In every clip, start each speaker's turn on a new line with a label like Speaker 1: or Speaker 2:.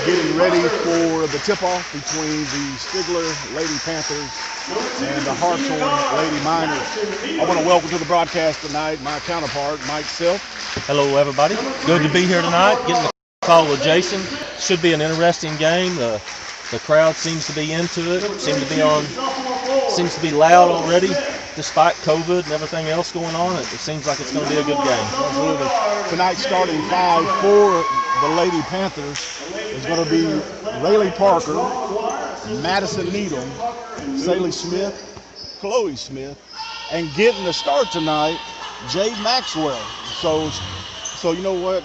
Speaker 1: getting ready for the tip-off between the Stigler Lady Panthers and the Hartshorne Lady Miners. I want to welcome to the broadcast tonight my counterpart, Mike Silk.
Speaker 2: Hello, everybody. Good to be here tonight. Getting the call with Jason. Should be an interesting game. The crowd seems to be into it. Seems to be loud already, despite COVID and everything else going on. It seems like it's going to be a good game.
Speaker 1: Absolutely. Tonight, starting five for the Lady Panthers is going to be Rayleigh Parker, Madison Needham, Saley Smith, Chloe Smith, and getting the start tonight, Jade Maxwell. So you know what?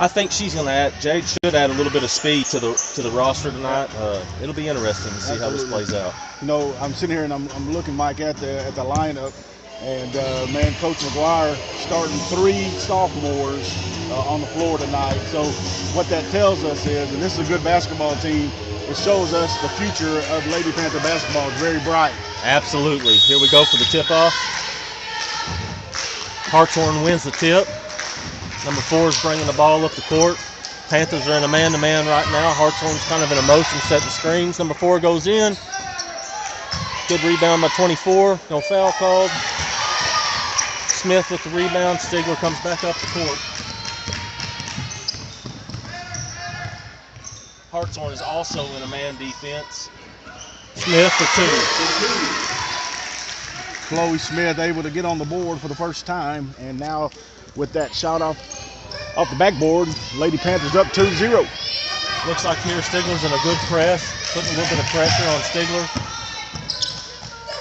Speaker 2: I think she's going to add. Jade should add a little bit of speed to the roster tonight. It'll be interesting to see how this plays out.
Speaker 1: You know, I'm sitting here and I'm looking, Mike, at the lineup, and man, Coach McGuire starting three sophomores on the floor tonight. So what that tells us is, and this is a good basketball team, it shows us the future of Lady Panther basketball is very bright.
Speaker 2: Absolutely. Here we go for the tip-off. Hartshorne wins the tip. Number 4 is bringing the ball up the court. Panthers are in a man-to-man right now. Hartshorne's kind of in a motion, setting screens. Number 4 goes in. Good rebound by 24. No foul called. Smith with the rebound. Stigler comes back up the court. Hartshorne is also in a man defense. Smith for 2.
Speaker 1: Chloe Smith able to get on the board for the first time, and now with that shot off the backboard, Lady Panthers up 2-0.
Speaker 2: Looks like here Stigler's in a good press, putting a little bit of pressure on Stigler.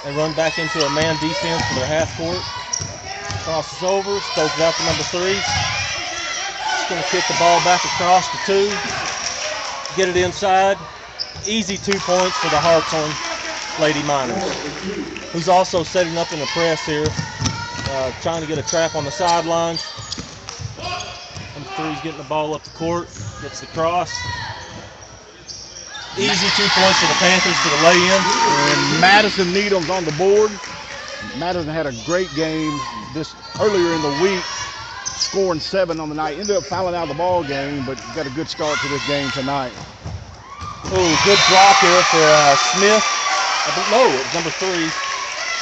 Speaker 2: They run back into a man defense for their half court. Crosses over, Stokes out to number 3. Just going to kick the ball back across to 2. Get it inside. Easy 2 points for the Hartshorne Lady Miners, who's also setting up in the press here, trying to get a trap on the sidelines. Number 3's getting the ball up the court, gets the cross. Easy 2 points for the Panthers for the lay-in.
Speaker 1: And Madison Needham's on the board. Madison had a great game this earlier in the week, scoring 7 on the night. Ended up fouling out of the ball game, but got a good start to this game tonight.
Speaker 2: Oh, good block here for Smith. No, it's number 3.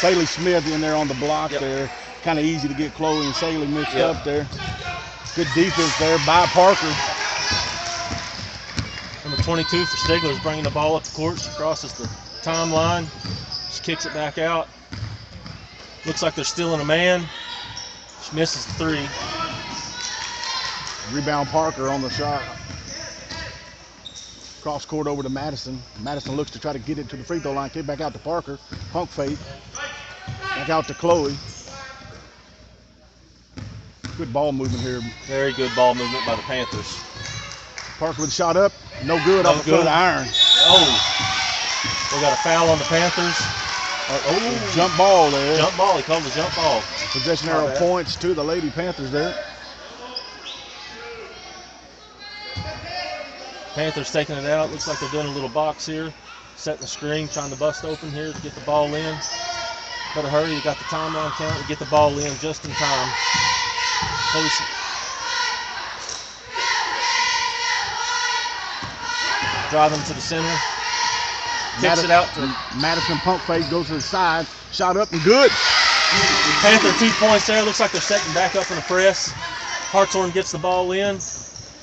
Speaker 1: Saley Smith in there on the block.
Speaker 2: Yep.
Speaker 1: There. Kind of easy to get Chloe and Saley mixed up there. Good defense there by Parker.
Speaker 2: Number 22 for Stigler is bringing the ball up the court. She crosses the timeline. She kicks it back out. Looks like they're still in a man. She misses the 3.
Speaker 1: Rebound Parker on the shot. Cross court over to Madison. Madison looks to try to get it to the free throw line. Kick back out to Parker. Pump fake. Back out to Chloe. Good ball movement here.
Speaker 2: Very good ball movement by the Panthers.
Speaker 1: Parker with a shot up. No good off the front of the iron.
Speaker 2: Oh. We got a foul on the Panthers.
Speaker 1: Jump ball there.
Speaker 2: Jump ball. He called the jump ball.
Speaker 1: Possession arrow points to the Lady Panthers there.
Speaker 2: Panthers taking it out. Looks like they're doing a little box here. Setting the screen, trying to bust open here to get the ball in. Better hurry. You got the timeline count to get the ball in just in time. Driving to the center. Kicks it out to
Speaker 1: Madison. Pump fake, goes to the side. Shot up and good.
Speaker 2: Panther 2 points there. Looks like they're setting back up in the press. Hartshorne gets the ball in.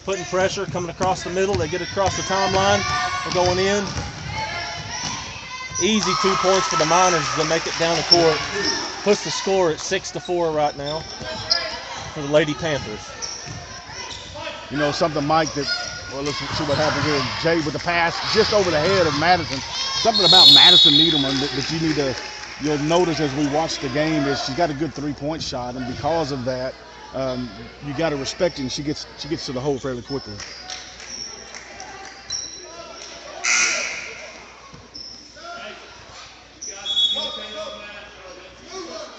Speaker 2: Putting pressure, coming across the middle. They get across the timeline. They're going in. Easy 2 points for the Miners to make it down the court. Puts the score at 6-4 right now for the Lady Panthers.
Speaker 1: You know something, Mike, let's see what happens here. Jay with the pass just over the head of Madison. Something about Madison Needham that you'll notice as we watch the game is she's got a good 3-point shot, and because of that, you got to respect it, and she gets to the hole fairly quickly.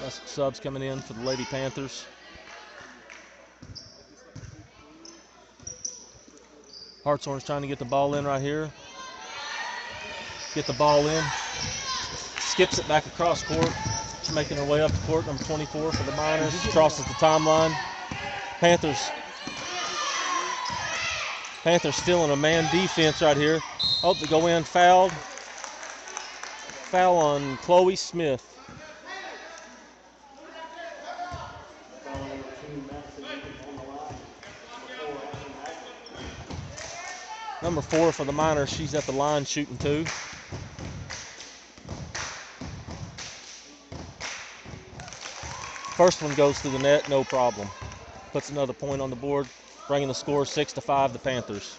Speaker 2: Got some subs coming in for the Lady Panthers. Hartshorne's trying to get the ball in right here. Get the ball in. Skips it back across court. She's making her way up the court. Number 24 for the Miners. Crosses the timeline. Panthers Panthers still in a man defense right here. Oh, they go in, fouled. Foul on Chloe Smith. Number 4 for the Miners, she's at the line shooting 2. First one goes through the net, no problem. Puts another point on the board, bringing the score 6-5 the Panthers.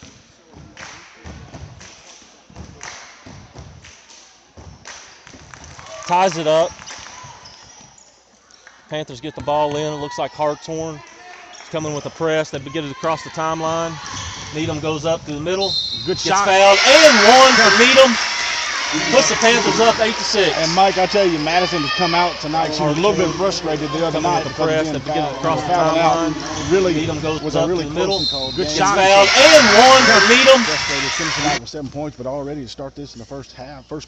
Speaker 2: Ties it up. Panthers get the ball in. It looks like Hartshorne is coming with a press. They get it across the timeline. Needham goes up to the middle.
Speaker 1: Good
Speaker 2: Gets
Speaker 1: shot.
Speaker 2: fouled. And 1 for Needham. Puts the Panthers up 8-6.
Speaker 1: And Mike, I tell you, Madison has come out tonight. She was a little bit frustrated the other night.
Speaker 2: With the press, they get it across the
Speaker 1: timeline.
Speaker 2: timeline.
Speaker 1: Really
Speaker 2: Needham goes
Speaker 1: was
Speaker 2: up
Speaker 1: a really
Speaker 2: to the middle.
Speaker 1: Good
Speaker 2: Gets
Speaker 1: shot.
Speaker 2: fouled. And 1 for Needham.
Speaker 1: Frustrated, finishing out with 7 points, but already to start this in the first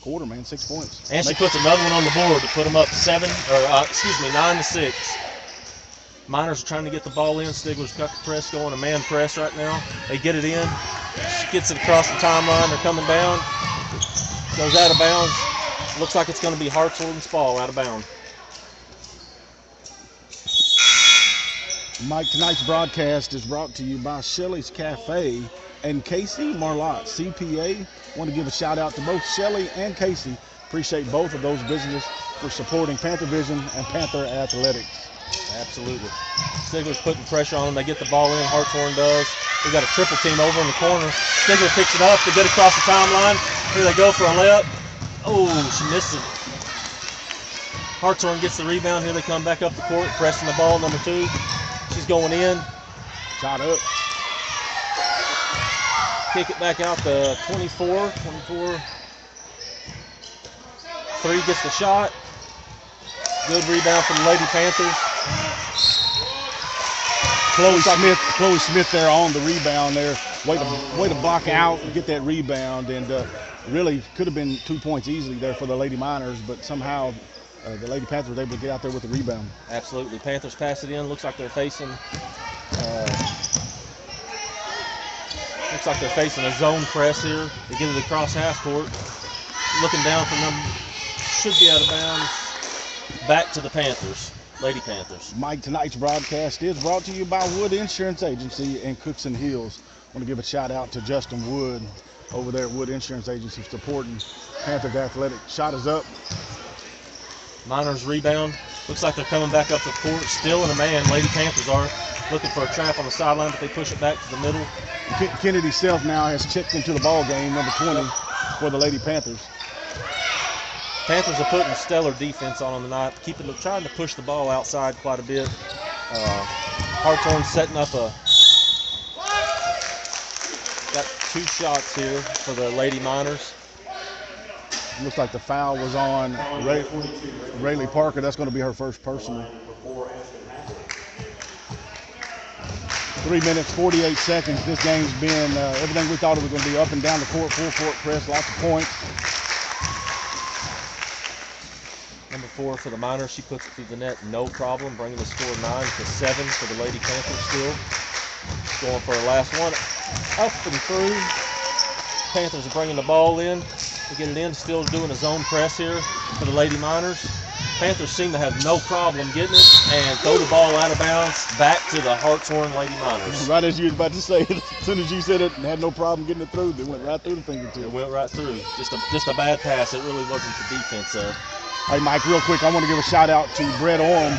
Speaker 1: quarter, man, 6 points.
Speaker 2: And she puts another one on the board to put them up 9-6. Miners are trying to get the ball in. Stigler's got the press going, a man press right now. They get it in. She gets it across the timeline. They're coming down. Goes out of bounds. Looks like it's going to be Hartshorne's ball out of bounds.
Speaker 1: Mike, tonight's broadcast is brought to you by Shelley's Cafe and Casey Marlott, CPA. Want to give a shout out to both Shelley and Casey. Appreciate both of those businesses for supporting Panther Vision and Panther Athletics.
Speaker 2: Absolutely. Stigler's putting pressure on them. They get the ball in. Hartshorne does. We got a triple team over in the corner. Stigler picks it up. They get across the timeline. Here they go for a layup. Oh, she missed it. Hartshorne gets the rebound. Here they come back up the court, pressing the ball, number 2. She's going in.
Speaker 1: Shot up.
Speaker 2: Kick it back out to 24. 3 gets the shot. Good rebound from the Lady Panthers.
Speaker 1: Chloe Smith there on the rebound there. Way to block out and get that rebound, and really could have been 2 points easily there for the Lady Miners, but somehow the Lady Panthers were able to get out there with the rebound.
Speaker 2: Absolutely. Panthers pass it in. Looks like they're facing a zone press here. They get it across half court. Looking down from them, should be out of bounds. Back to the Panthers, Lady Panthers.
Speaker 1: Mike, tonight's broadcast is brought to you by Wood Insurance Agency and Cookson Hills. I want to give a shout out to Justin Wood over there at Wood Insurance Agency supporting Panthers Athletic. Shot is up.
Speaker 2: Miners rebound. Looks like they're coming back up the court. Still in a man. Lady Panthers are looking for a trap on the sideline, but they push it back to the middle.
Speaker 1: Kennedy Self now has checked into the ball game, number 20 for the Lady Panthers.
Speaker 2: Panthers are putting stellar defense on them tonight, trying to push the ball outside quite a bit. Hartshorne setting up got 2 shots here for the Lady Miners.
Speaker 1: Looks like the foul was on Rayleigh Parker. That's going to be her first personal. 3 minutes, 48 seconds. This game's been everything we thought it was going to be, up and down the court, full court press, lots of points.
Speaker 2: Number 4 for the Miners, she puts it through the net, no problem, bringing the score 9-7 for the Lady Panthers still. Going for her last one, up and through. Panthers are bringing the ball in. They get it in, still doing a zone press here for the Lady Miners. Panthers seem to have no problem getting it and throw the ball out of bounds back to the Hartshorne Lady Miners.
Speaker 1: Right as you was about to say, as soon as you said it and had no problem getting it through, they went right through the fingertips.
Speaker 2: It went right through. Just a bad pass. It really wasn't the defense there.
Speaker 1: Hey, Mike, real quick, I want to give a shout out to Brett Orm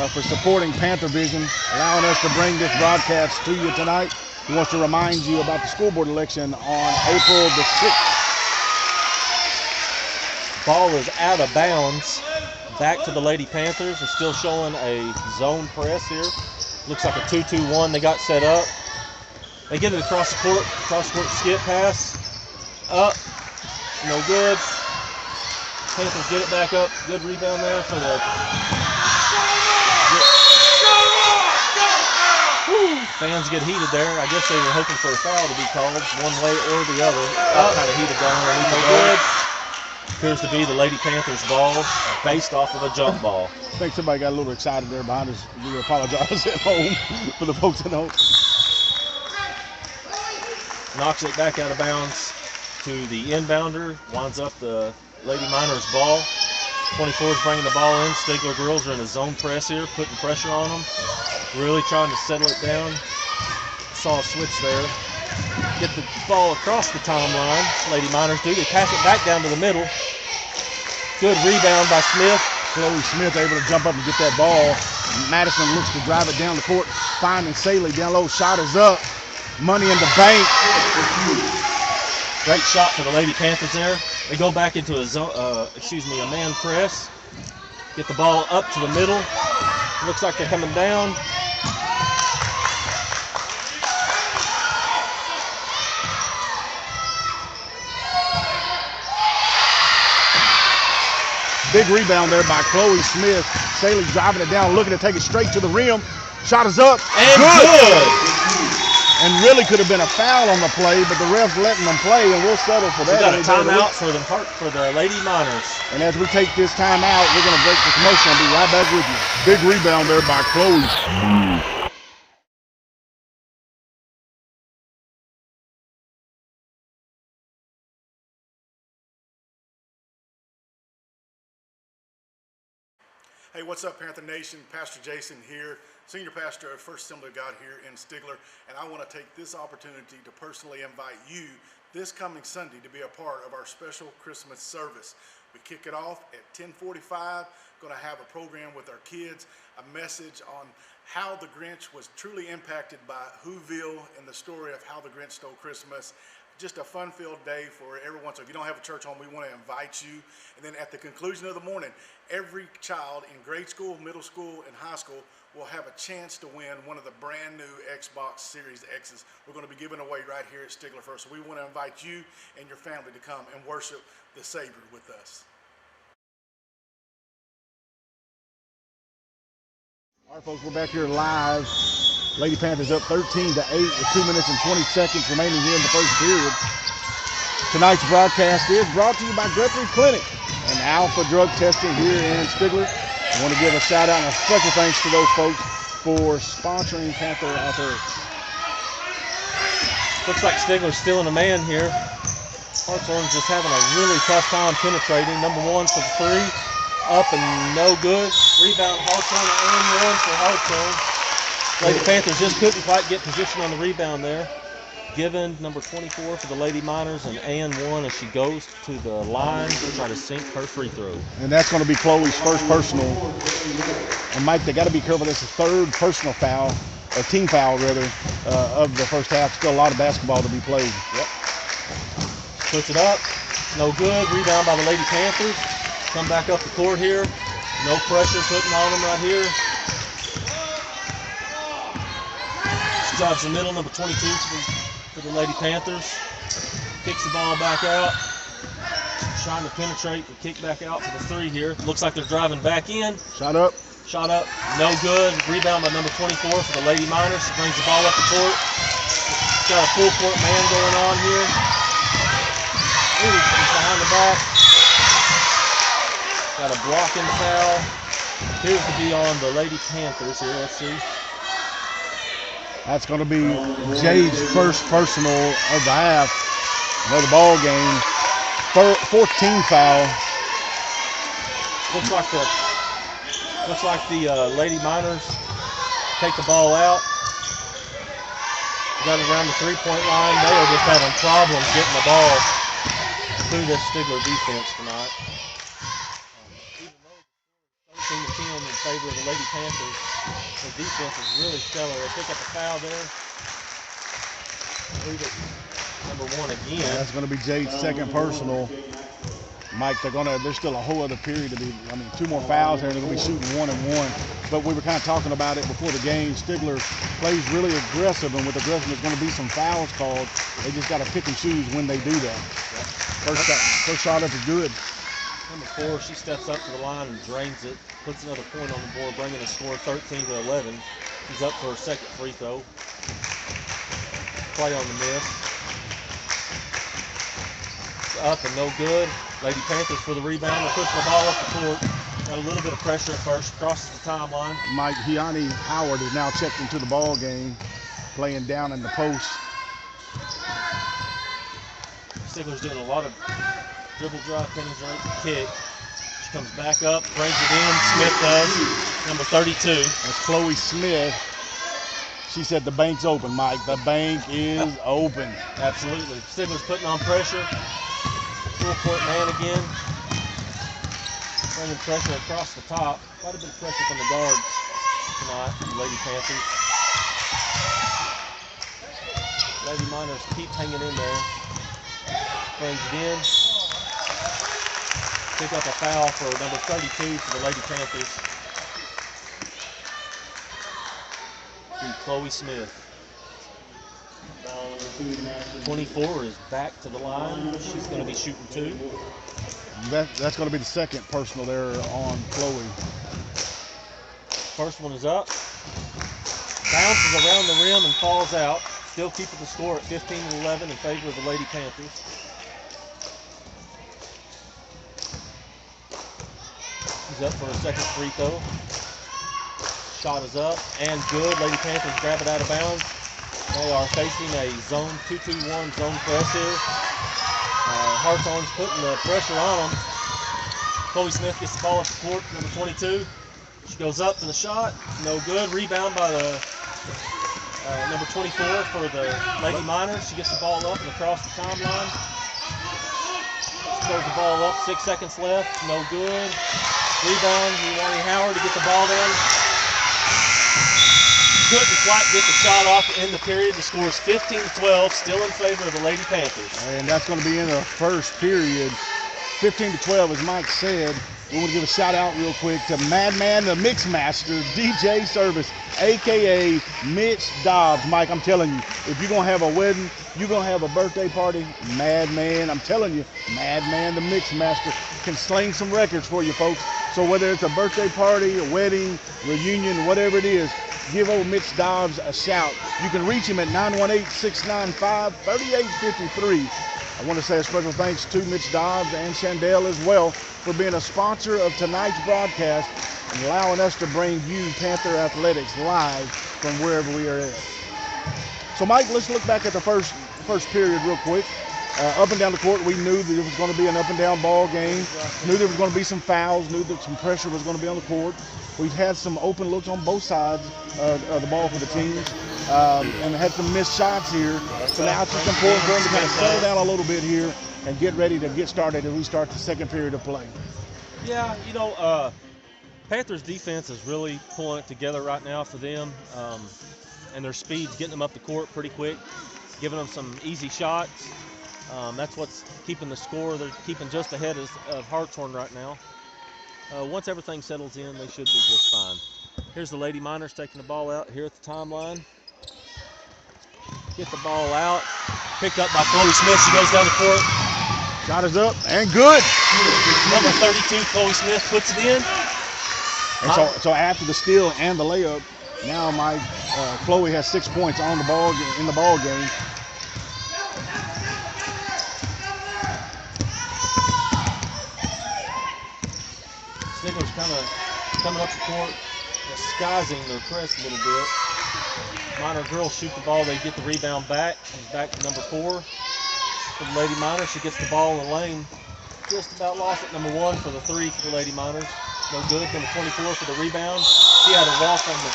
Speaker 1: for supporting Panther Vision, allowing us to bring this broadcast to you tonight. He wants to remind you about the school board election on April the 6th.
Speaker 2: Ball is out of bounds. Back to the Lady Panthers. They're still showing a zone press here. Looks like a 2-2-1 they got set up. They get it across the court skip pass. Up, no good. Panthers get it back up. Good rebound there for the... Fans get heated there. I guess they were hoping for a foul to be called one way or the other. Kind of heated down there. No good. Appears to be the Lady Panthers ball based off of a jump ball.
Speaker 1: I think somebody got a little excited there behind us. We apologize at home for the folks at home.
Speaker 2: knocks it back out of bounds to the inbounder, winds up the Lady Miners ball. 24 is bringing the ball in. Stigler girls are in a zone press here, putting pressure on them, really trying to settle it down. Saw a switch there. Get the ball across the timeline. Lady Miners do. They pass it back down to the middle. Good rebound by Smith.
Speaker 1: Chloe Smith able to jump up and get that ball. Madison looks to drive it down the court, finding Saley down low. Shot is up. Money in the bank.
Speaker 2: Great shot for the Lady Panthers there. They go back into a man press. Get the ball up to the middle. Looks like they're coming down.
Speaker 1: Big rebound there by Chloe Smith. Saley driving it down, looking to take it straight to the rim. Shot is up.
Speaker 2: And good.
Speaker 1: And really could have been a foul on the play, but the ref's letting them play, and we'll settle for that.
Speaker 2: We got a timeout for the Lady Miners.
Speaker 1: And as we take this timeout, we're going to break the commotion. I'll be right back with you. Big rebound there by Chloe.
Speaker 3: Hey, what's up, Panther Nation? Pastor Jason here, Senior Pastor of First Assembly of God here in Stigler, and I want to take this opportunity to personally invite you this coming Sunday to be a part of our special Christmas service. We kick it off at 10:45, going to have a program with our kids, a message on how the Grinch was truly impacted by Whoville and the story of how the Grinch stole Christmas. Just a fun-filled day for everyone. So if you don't have a church home, we want to invite you. And then at the conclusion of the morning, every child in grade school, middle school, and high school will have a chance to win one of the brand new Xbox Series X's. We're going to be giving away right here at Stigler First. So we want to invite you and your family to come and worship the Savior with us.
Speaker 1: All right, folks, we're back here live. Lady Panthers up 13-8 with 2 minutes and 20 seconds remaining here in the first period. Tonight's broadcast is brought to you by Guthrie Clinic and Alpha Drug Testing here in Stigler. I want to give a shout out and a special thanks to those folks for sponsoring Panther Athletics.
Speaker 2: Looks like Stigler's still in a man here. Hartshorne's just having a really tough time penetrating. Number one for the three. Up and no good. Rebound Hartshorne and one for Hartshorne. Lady Panthers just couldn't quite get position on the rebound there. Given number 24 for the Lady Miners and one as she goes to the line to try to sink her free throw.
Speaker 1: And that's going to be Chloe's first personal. And Mike, they got to be careful. That's the third personal foul, or team foul rather, of the first half. Still a lot of basketball to be played.
Speaker 2: Yep. Puts it up. No good. Rebound by the Lady Panthers. Come back up the court here. No pressure putting on them right here. Drives the middle, number 22 for the Lady Panthers. Kicks the ball back out. Trying to penetrate and kick back out for the three here. Looks like they're driving back in.
Speaker 1: Shot up.
Speaker 2: Shot up. No good. Rebound by number 24 for the Lady Miners. Brings the ball up the court. Got a full court man going on here. Ooh, he's behind the back. Got a blocking foul. Appears to be on the Lady Panthers here. Let's see.
Speaker 1: That's going to be Jade's first personal of the half. Another ball game. 14 foul.
Speaker 2: Looks like the Lady Miners take the ball out. Got it around the three-point line. They are just having problems getting the ball through this Stigler defense tonight. Even though 13-10 in favor of the Lady Panthers, the defense is really stellar. They pick up a foul there. Number one again.
Speaker 1: Yeah, that's going to be Jade's second personal. Mike, there's still a whole other period to be. I mean, 2 more fouls here, and they're going to be shooting 1 and 1. But we were kind of talking about it before the game. Stigler plays really aggressive, and with aggression, there's going to be some fouls called. They just got to pick and choose when they do that. First shot up is good.
Speaker 2: Number 4, she steps up to the line and drains it. Puts another point on the board, bringing the score 13-11. He's up for her second free throw. Play on the miss. It's up and no good. Lady Panthers for the rebound. They're pushing the ball up the court. Got a little bit of pressure at first. Crosses the timeline.
Speaker 1: Mike Hiani Howard is now checked into the ball game, playing down in the post.
Speaker 2: Stigler's doing a lot of dribble drive, penetrate, kick. She comes back up, brings it in. Smith does. Number 32.
Speaker 1: That's Chloe Smith. She said the bank's open, Mike. The bank is open.
Speaker 2: Absolutely. Stigler's putting on pressure. Full court man again. Bringing pressure across the top. Quite a bit of pressure from the guards tonight, the Lady Panthers. Lady Miners keep hanging in there. Brings it in. Pick up a foul for number 32 for the Lady Panthers. Chloe Smith. 24 is back to the line. She's going to be shooting 2.
Speaker 1: That's going to be the second personal there on Chloe.
Speaker 2: First one is up. Bounces around the rim and falls out. Still keeping the score at 15-11 in favor of the Lady Panthers. He's up for a second free throw. Shot is up and good. Lady Panthers grab it out of bounds. They are facing a zone 2-2-1 zone press here. Hartshorne's putting the pressure on them. Chloe Smith gets the ball up the court, number 22. She goes up for the shot. No good. Rebound by the number 24 for the Lady Miners. She gets the ball up and across the timeline. Throws the ball up. 6 seconds left. No good. Rebound. Ronnie Howard to get the ball down. Couldn't quite get the shot off in the period. The score is 15-12, still in favor of the Lady Panthers.
Speaker 1: And that's going to be in the first period. 15-12, as Mike said. We want to give a shout out real quick to Madman, the Mix Master, DJ Service, a.k.a. Mitch Dobbs. Mike, I'm telling you, if you're going to have a wedding, you're going to have a birthday party, Madman, I'm telling you, Madman, the Mix Master, can sling some records for you folks. So whether it's a birthday party, a wedding, reunion, whatever it is, give old Mitch Dobbs a shout. You can reach him at 918-695-3853. I want to say a special thanks to Mitch Dobbs and Chandel as well for being a sponsor of tonight's broadcast and allowing us to bring you Panther Athletics live from wherever we are at. So Mike, let's look back at the first period real quick. Up and down the court, we knew that it was going to be an up and down ball game. Knew there was going to be some fouls. Knew that some pressure was going to be on the court. We've had some open looks on both sides of the ball for the teams, and had some missed shots here. So now it's just important for them to kind of settle down a little bit here and get ready to get started as we start the second period of play.
Speaker 2: Yeah, you know, Panthers defense is really pulling it together right now for them, and their speed's getting them up the court pretty quick, giving them some easy shots. That's what's keeping the score. They're keeping just ahead of Hartshorne right now. Once everything settles in, they should be just fine. Here's the Lady Miners taking the ball out here at the timeline. Get the ball out. Picked up by Chloe Smith. She goes down the court.
Speaker 1: Shot is up and good.
Speaker 2: Number 32, Chloe Smith, puts it in.
Speaker 1: And so after the steal and the layup, now Chloe has 6 points on the ball in the ball game.
Speaker 2: Stigler's kind of coming up the court, disguising their press a little bit. Miner girls shoot the ball, they get the rebound back. It's back to number 4 for the Lady Miners. She gets the ball in the lane. Just about lost it. Number 1 for the 3 for the Lady Miners. No good. Number 24 for the rebound. She had a walk on the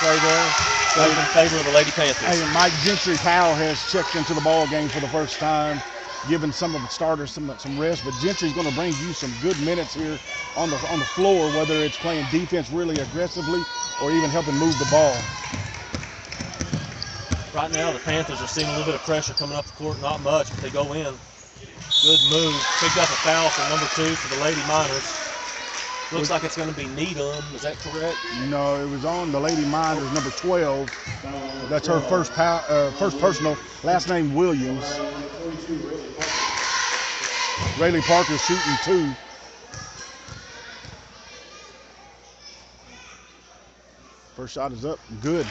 Speaker 2: play there. So in favor of the Lady Panthers.
Speaker 1: Hey, Mike Gentry Powell has checked into the ball game for the first time, giving some of the starters some rest. But Gentry's going to bring you some good minutes here on the floor, whether it's playing defense really aggressively or even helping move the ball.
Speaker 2: Right now, the Panthers are seeing a little bit of pressure coming up the court. Not much, but they go in. Good move. Picked up a foul for number 2 for the Lady Miners. Looks like it's going to be Needham. Is that correct?
Speaker 1: No, it was on the Lady Miners, number 12. That's her first personal. Last name Williams. Rayleigh Parker shooting 2. First shot is up. Good.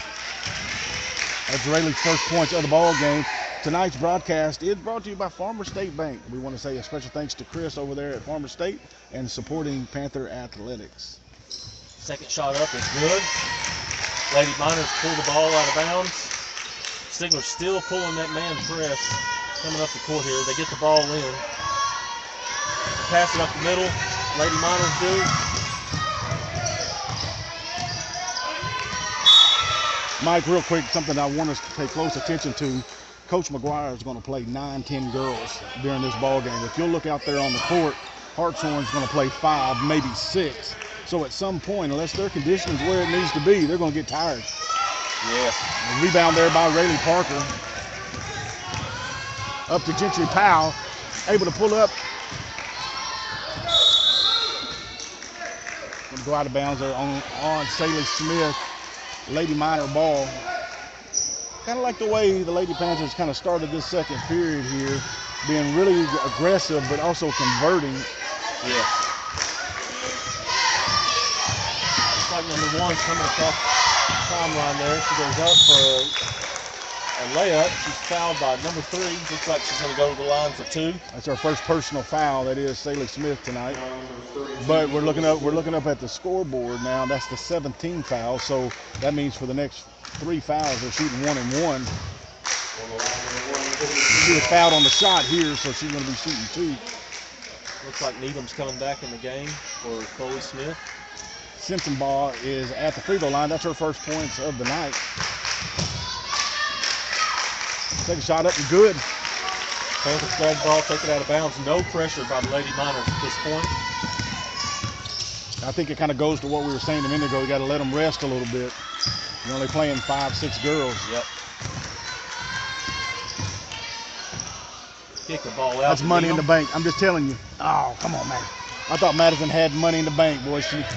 Speaker 1: That's Rayleigh's first points of the ball game. Tonight's broadcast is brought to you by Farmer State Bank. We want to say a special thanks to Chris over there at Farmer State and supporting Panther Athletics.
Speaker 2: Second shot up is good. Lady Miners pull the ball out of bounds. Stigler still pulling that man press. coming up the court here. They get the ball in. Pass it up the middle. Lady Miners do.
Speaker 1: Mike, real quick, something I want us to pay close attention to. Coach McGuire is going to play 9-10 girls during this ball game. If you'll look out there on the court, Hartshorne is going to play 5, maybe 6. So at some point, unless their conditioning's where it needs to be, they're going to get tired.
Speaker 2: Yes.
Speaker 1: A rebound there by Rayleigh Parker. Up to Gentry Powell, able to pull up. Going to go out of bounds there on Saley Smith. Lady Miner ball. Kind of like the way the Lady Panthers kind of started this second period here, being really aggressive but also converting.
Speaker 2: Yes. Looks like number 1 coming across the timeline there. She goes up for a layup. She's fouled by number 3. Looks like she's going to go to the line for 2.
Speaker 1: That's her first personal foul. That is Saley Smith tonight. But we're looking up at the scoreboard now. That's the 17th foul. So that means for the next 3 fouls, they're shooting 1 and 1. She was fouled on the shot here, so she's going to be shooting 2.
Speaker 2: Looks like Needham's coming back in the game for Chloe Smith.
Speaker 1: Sensenbaugh is at the free throw line. That's her first points of the night. Take a shot up and good.
Speaker 2: Panthers grab the ball, take it out of bounds. No pressure by the Lady Miners at this point.
Speaker 1: I think it kind of goes to what we were saying a minute ago. You got to let them rest a little bit. You're only playing 5, 6 girls.
Speaker 2: Yep. Kick the ball out.
Speaker 1: That's money in the bank. I'm just telling you. Oh, come on, man. I thought Madison had money in the bank, boy.
Speaker 2: Number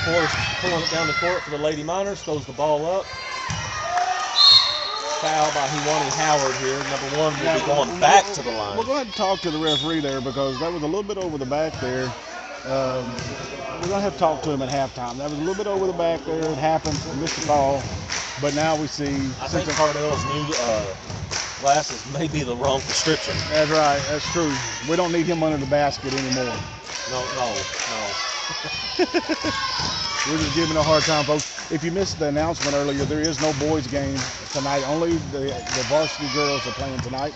Speaker 2: 4 is pulling it down the court for the Lady Miners. Throws the ball up. Foul by Huwani Howard here. Number 1 will be going back to the line.
Speaker 1: We'll go ahead and talk to the referee there because that was a little bit over the back there. We're going to have to talk to him at halftime. That was a little bit over the back there. It happened. We missed the ball. But now we see.
Speaker 2: I think Cardell's new glasses may be the wrong prescription.
Speaker 1: That's right. That's true. We don't need him under the basket anymore.
Speaker 2: No.
Speaker 1: We're just giving a hard time, folks. If you missed the announcement earlier, there is no boys game tonight. Only the varsity girls are playing tonight.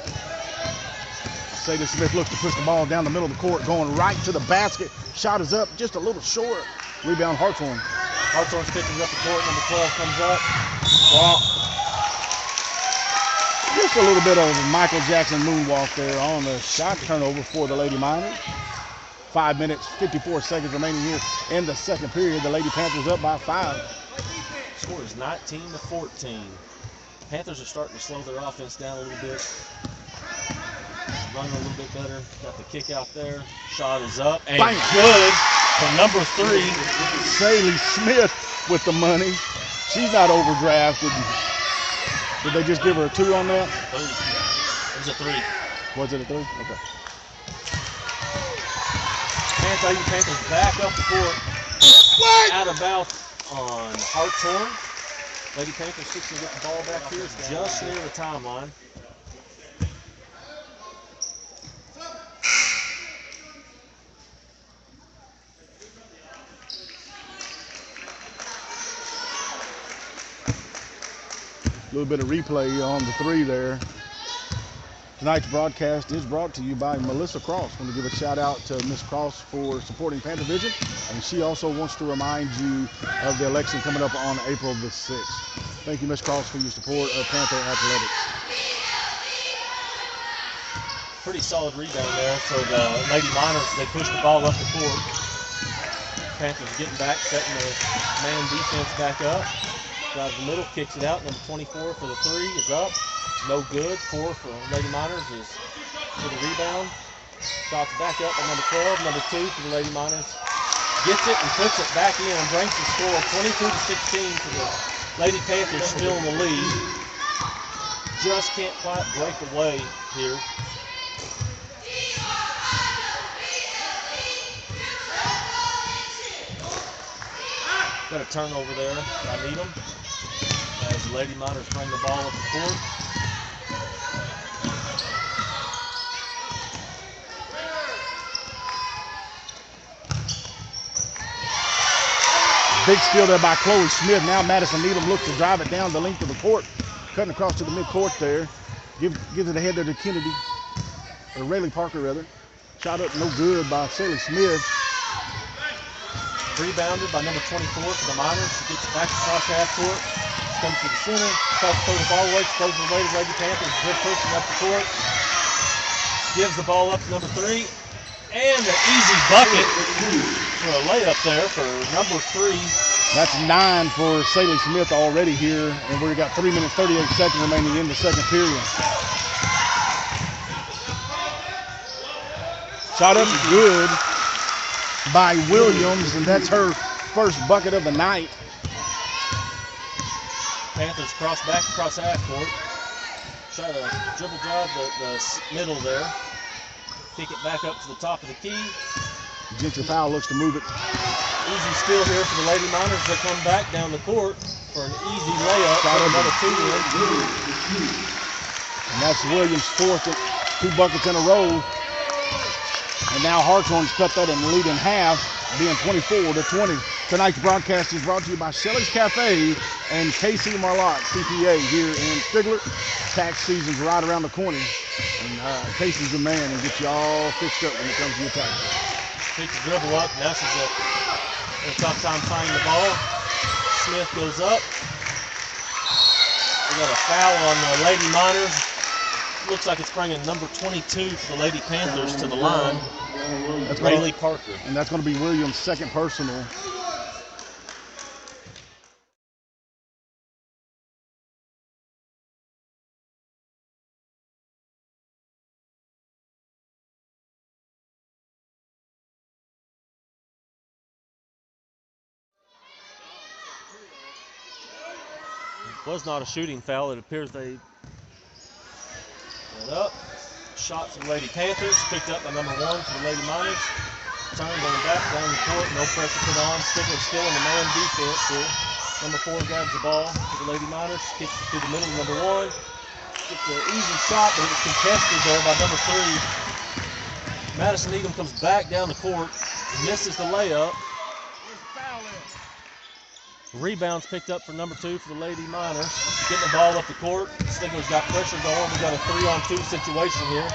Speaker 1: Sadie Smith looks to push the ball down the middle of the court, going right to the basket. Shot is up, just a little short. Rebound Hartshorne.
Speaker 2: Hartshorne's picking up the court. Number 12 comes up. Wow.
Speaker 1: Just a little bit of a Michael Jackson moonwalk there on the shot turnover for the Lady Miners. 5 minutes, 54 seconds remaining here in the second period. The Lady Panthers up by 5.
Speaker 2: Score is 19-14. Panthers are starting to slow their offense down a little bit. Running a little bit better. Got the kick out there. Shot is up and
Speaker 1: bang.
Speaker 2: Good for number 3.
Speaker 1: Saley Smith with the money. She's not overdrafted. Did they just give her a 2 on that?
Speaker 2: It was a 3.
Speaker 1: Was it a 3? Okay.
Speaker 2: Panthers back up the court. Out of bounds on Hartshorne. Lady Panthers fixing to get the ball back here just near the timeline.
Speaker 1: A little bit of replay on the 3 there. Tonight's broadcast is brought to you by Melissa Cross. I want to give a shout out to Miss Cross for supporting Panther Vision. And she also wants to remind you of the election coming up on April the 6th. Thank you, Miss Cross, for your support of Panther Athletics.
Speaker 2: Pretty solid rebound there for the Lady Miners. They push the ball up the court. Panthers getting back, setting the man defense back up. Drives the middle, kicks it out. Number 24 for the 3 is up. No good. 4 for Lady Miners is for the rebound. Shots back up by number 12. Number 2 for the Lady Miners. Gets it and puts it back in and brings the score 22-16 for the Lady Panthers, still in the lead. Just can't quite break away here. Got a turnover there by Needham as the Lady Miners bring the ball up the court.
Speaker 1: Big steal there by Chloe Smith. Now Madison Needham looks to drive it down the length of the court. cutting across to the midcourt there. Gives it ahead there to Kennedy, or Rayleigh Parker rather. Shot up no good by Saley Smith.
Speaker 2: Rebounded by number 24 for the Miners. She gets back across half court. She comes to the center. Tries to throw the ball away. She throws it away to Lady Panthers. Good pushing up the court. Gives the ball up to number 3. And an easy bucket for a layup there for number 3.
Speaker 1: That's 9 for Saley Smith already here. And we've got 3 minutes, 38 seconds remaining in the second period. Shot up good by Williams, and that's her first bucket of the night.
Speaker 2: Panthers cross back across half court. Try to dribble drive the middle there. Kick it back up to the top of the key.
Speaker 1: Gentry foul looks to move it.
Speaker 2: Easy steal here for the Lady Miners. They come back down the court for an easy layup.
Speaker 1: Shot
Speaker 2: Another 2 in.
Speaker 1: And that's Williams' fourth, 2 buckets in a row. And now Hartshorne's cut that and lead in half, being 24-20. Tonight's broadcast is brought to you by Shelley's Cafe and KC Marlotte CPA here in Stigler. Tax season's right around the corner, and Casey's the man and gets you all fixed up when it comes to your taxes.
Speaker 2: Picks the dribble up. Now she's in a tough time finding the ball. Smith goes up. We got a foul on the Lady Miners. Looks like it's bringing number 22 for the Lady Panthers to the line. That's Rayleigh Parker.
Speaker 1: And that's going to be Williams' second personal.
Speaker 2: It was not a shooting foul. It appears they went up. Shot for the Lady Panthers. Picked up by number 1 for the Lady Miners. Turn going back down the court. No pressure put on. Stigler still in the man defense here. Number 4 grabs the ball for the Lady Miners. Kicks it through the middle of number 1. Gets an easy shot, but it's contested there by number 3. Madison Needham comes back down the court. Misses the layup. Rebounds picked up for number 2 for the Lady Miners. Getting the ball up the court. Stigler's got pressure going. We've got a 3-on-2 situation here.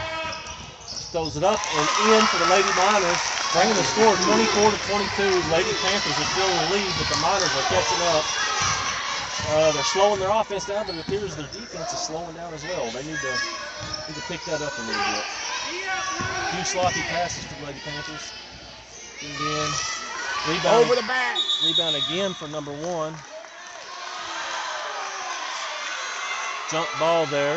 Speaker 2: Throws it up and in for the Lady Miners. Bringing the score 24-22. Lady Panthers are still in the lead, but the Miners are catching up. They're slowing their offense down, but it appears their defense is slowing down as well. They need to pick that up a little bit. A few sloppy passes for the Lady Panthers. And then rebound
Speaker 1: Over the back.
Speaker 2: Rebound again for number 1. Jump ball there.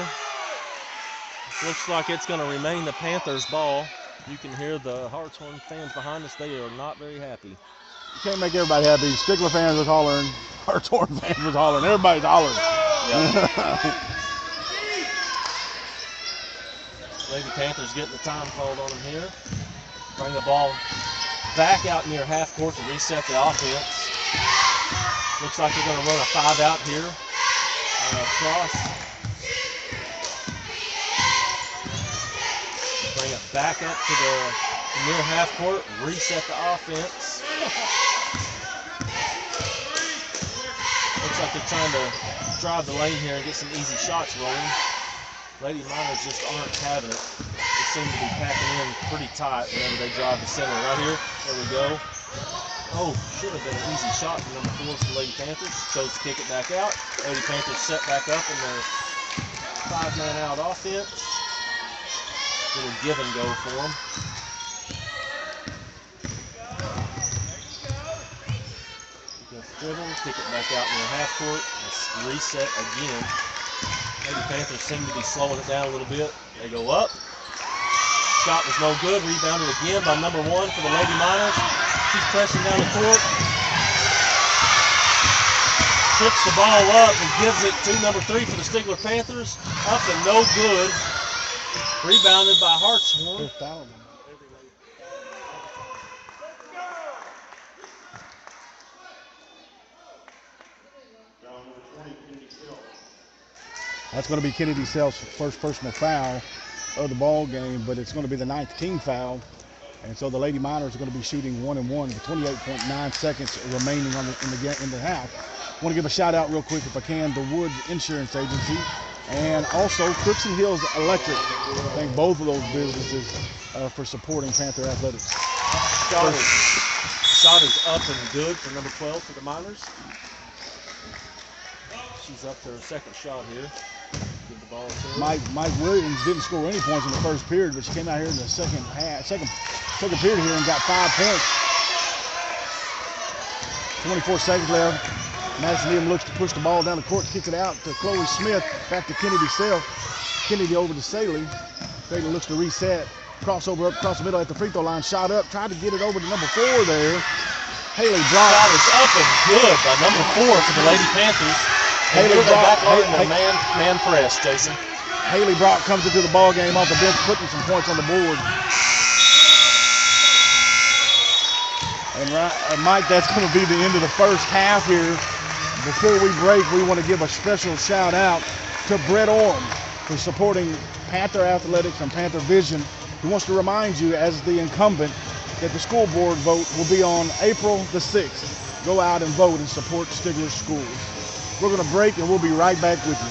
Speaker 2: Looks like it's going to remain the Panthers' ball. You can hear the Hartshorne fans behind us. They are not very happy.
Speaker 1: You can't make everybody happy. Stigler fans was hollering. Hartshorne fans was hollering. Everybody's hollering.
Speaker 2: Yep. Lady Panthers getting the time called on them here. Bring the ball back out near half court to reset the offense. Looks like they're going to run a 5-out here. Cross. Bring it back up to the near half court. Reset the offense. Looks like they're trying to drive the lane here and get some easy shots rolling. Lady Miners just aren't having it. They seem to be packing in pretty tight whenever they drive the center. Right here, there we go. Oh, should have been an easy shot from number 4 for the Lady Panthers. Chose to kick it back out. Lady Panthers set back up in their 5-man out offense. Little give and go for them. Dribble, kick it back out near half court. Let's reset again. Lady Panthers seem to be slowing it down a little bit. They go up. Shot was no good. Rebounded again by number 1 for the Lady Miners. She's pressing down the court. Trips the ball up and gives it to number 3 for the Stigler Panthers. Up and no good. Rebounded by Hartshorne.
Speaker 1: That's going to be Kennedy Sells' first personal foul of the ball game, but it's going to be the 9th team foul. And so the Lady Miners are going to be shooting 1-and-1 with 28.9 seconds remaining in the half. Want to give a shout out real quick, if I can, to Wood Insurance Agency and also Crooks and Hills Electric. Thank both of those businesses for supporting Panther Athletics.
Speaker 2: Shot is up and good for number 12 for the Miners. She's up to her second shot here. Give the ball to her.
Speaker 1: Mike Williams didn't score any points in the first period, but she came out here in the second period here and got 5 points. 24 seconds left. Madison Needham looks to push the ball down the court, kick it out to Chloe Smith, back to Kennedy Self. Kennedy over to Saley. Saley looks to reset. Crossover up across the middle at the free throw line. Shot up, tried to get it over to number 4 there. Haley Brock.
Speaker 2: Shot is up and good by number 4 for the Lady Panthers.
Speaker 1: Haley Brock.
Speaker 2: Man press, Jason.
Speaker 1: Haley Brock comes into the ball game off the bench, putting some points on the board. And Mike, that's going to be the end of the first half here. Before we break, we want to give a special shout out to Brett Orm for supporting Panther Athletics and Panther Vision. He wants to remind you, as the incumbent, that the school board vote will be on April the 6th. Go out and vote and support Stigler schools. We're going to break and we'll be right back with you.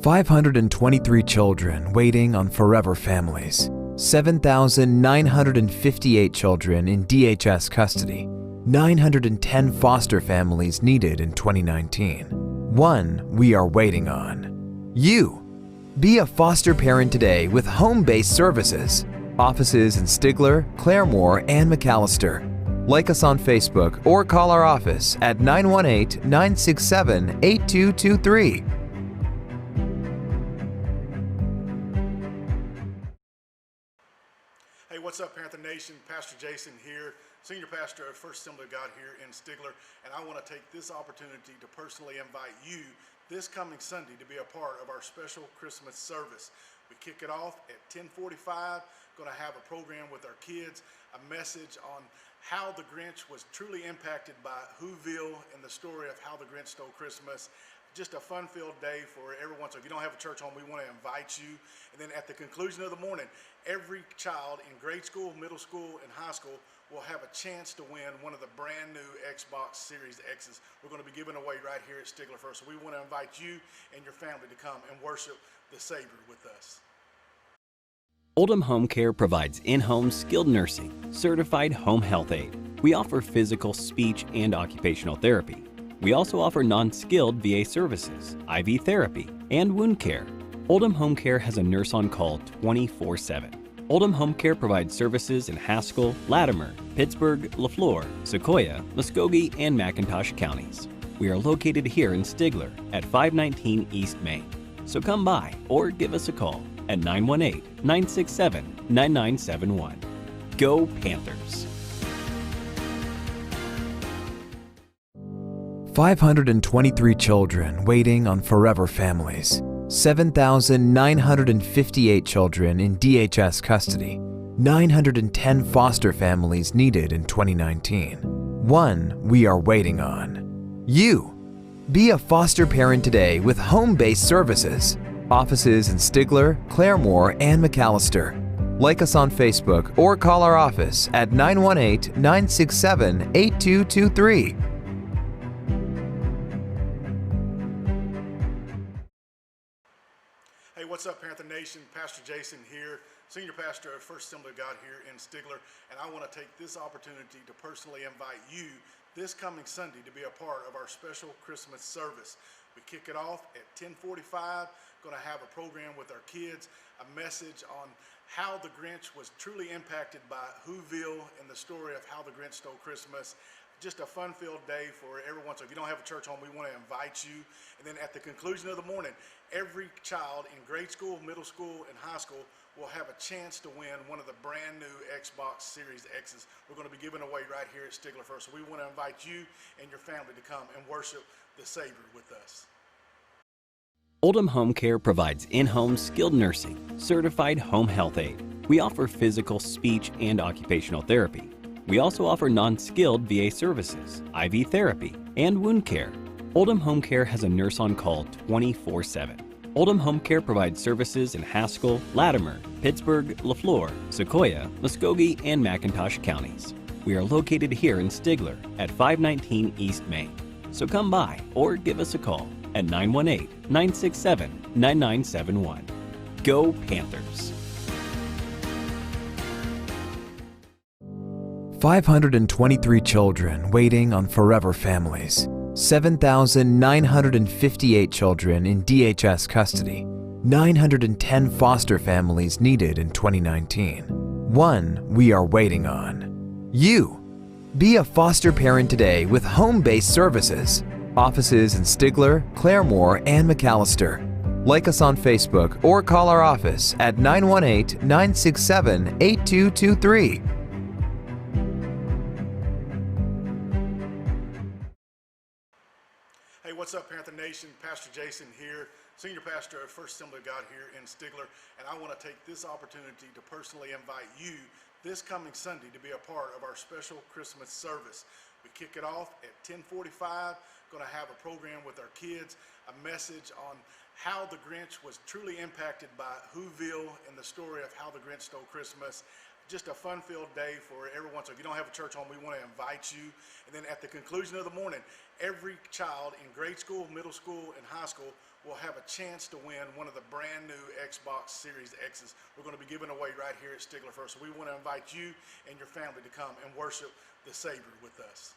Speaker 4: $523 children waiting on forever families, 7,958 children in DHS custody, 910 foster families needed in 2019. One we are waiting on. You! Be a foster parent today with home-based services. Offices in Stigler, Claremore, and McAllister. Like us on Facebook or call our office at 918-967-8223.
Speaker 3: Hey, what's up, Panther Nation? Pastor Jason here, Senior Pastor of First Assembly of God here in Stigler, and I want to take this opportunity to personally invite you this coming Sunday to be a part of our special Christmas service. We kick it off at 10:45, going to have a program with our kids, a message on how the Grinch was truly impacted by Whoville and the story of how the Grinch stole Christmas. Just a fun-filled day for everyone. So if you don't have a church home, we want to invite you. And then at the conclusion of the morning, every child in grade school, middle school, and high school will have a chance to win one of the brand new Xbox Series X's. We're going to be giving away right here at Stigler First. So we want to invite you and your family to come and worship the Savior with us.
Speaker 5: Oldham Home Care provides in-home skilled nursing, certified home health aid. We offer physical, speech, and occupational therapy. We also offer non-skilled VA services, IV therapy, and wound care. Oldham Home Care has a nurse on call 24/7. Oldham Home Care provides services in Haskell, Latimer, Pittsburgh, LaFleur, Sequoia, Muskogee, and McIntosh counties. We are located here in Stigler at 519 East Main. So come by or give us a call at 918-967-9971. Go Panthers!
Speaker 4: 523 children waiting on forever families, 7,958 children in DHS custody, 910 foster families needed in 2019. One we are waiting on. You! Be a foster parent today with home-based services. Offices in Stigler, Claremore, and McAllister. Like us on Facebook or call our office at 918-967-8223.
Speaker 3: Hey, what's up, Panther Nation? Pastor Jason here, Senior Pastor of First Assembly of God here in Stigler, and I want to take this opportunity to personally invite you this coming Sunday to be a part of our special Christmas service. We kick it off at 10:45, going to have a program with our kids, a message on how the Grinch was truly impacted by Whoville and the story of how the Grinch stole Christmas. Just a fun-filled day for everyone. So if you don't have a church home, we want to invite you. And then at the conclusion of the morning, every child in grade school, middle school, and high school will have a chance to win one of the brand new Xbox Series X's. We're going to be giving away right here at Stigler First. So we want to invite you and your family to come and worship the Savior with us.
Speaker 5: Oldham Home Care provides in-home skilled nursing, certified home health aid. We offer physical, speech, and occupational therapy. We also offer non-skilled VA services, IV therapy, and wound care. Oldham Home Care has a nurse on call 24/7. Oldham Home Care provides services in Haskell, Latimer, Pittsburgh, LaFleur, Sequoia, Muskogee, and McIntosh counties. We are located here in Stigler at 519 East Main. So come by or give us a call at 918-967-9971. Go Panthers!
Speaker 4: 523 children waiting on forever families. 7,958 children in DHS custody. 910 foster families needed in 2019. One we are waiting on. You! Be a foster parent today with home-based services. Offices in Stigler, Claremore, and McAllister. Like us on Facebook or call our office at 918-967-8223.
Speaker 3: Hey, what's up, Panther Nation? Pastor Jason here, Senior Pastor at First Assembly of God here in Stigler, and I want to take this opportunity to personally invite you this coming Sunday to be a part of our special Christmas service. We kick it off at 10:45, going to have a program with our kids, a message on how the Grinch was truly impacted by Whoville and the story of how the Grinch stole Christmas. Just a fun-filled day for everyone. So if you don't have a church home, we want to invite you. And then at the conclusion of the morning, every child in grade school, middle school, and high school will have a chance to win one of the brand new Xbox Series X's. We're going to be giving away right here at Stigler First. So we want to invite you and your family to come and worship the Savior with us.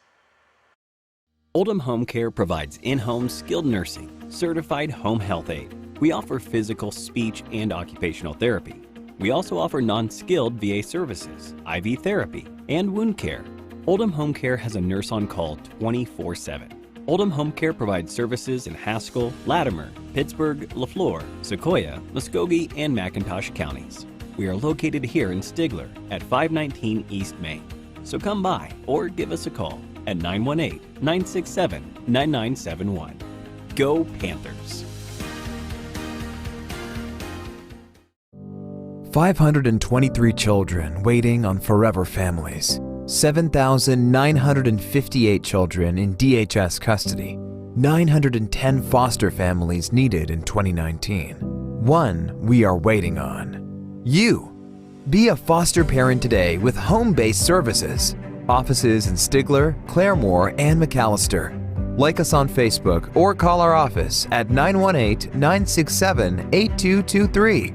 Speaker 5: Oldham Home Care provides in-home skilled nursing, certified home health aid. We offer physical, speech, and occupational therapy. We also offer non-skilled VA services, IV therapy, and wound care. Oldham Home Care has a nurse on call 24/7. Oldham Home Care provides services in Haskell, Latimer, Pittsburgh, LaFleur, Sequoia, Muskogee, and McIntosh counties. We are located here in Stigler at 519 East Main. So come by or give us a call at 918-967-9971. Go Panthers!
Speaker 4: 523 children waiting on forever families. 7,958 children in DHS custody. 910 foster families needed in 2019. One we are waiting on. You! Be a foster parent today with home-based services. Offices in Stigler, Claremore, and McAllister. Like us on Facebook or call our office at 918-967-8223.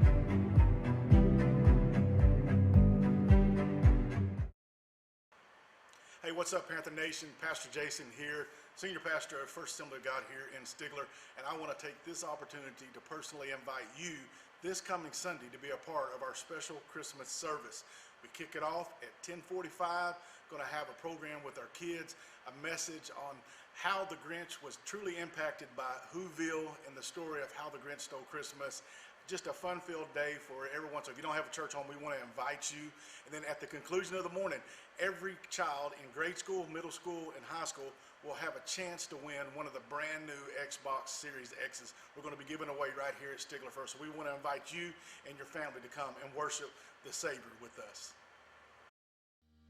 Speaker 3: Hey, what's up, Panther Nation? Pastor Jason here, Senior Pastor at First Assembly of God here in Stigler, and I want to take this opportunity to personally invite you this coming Sunday to be a part of our special Christmas service. We kick it off at 10:45, going to have a program with our kids, a message on how the Grinch was truly impacted by Whoville and the story of how the Grinch stole Christmas. Just a fun-filled day for everyone. So if you don't have a church home, we want to invite you. And then at the conclusion of the morning, every child in grade school, middle school, and high school will have a chance to win one of the brand new Xbox Series X's. We're going to be giving away right here at Stigler First. So we want to invite you and your family to come and worship the Savior with us.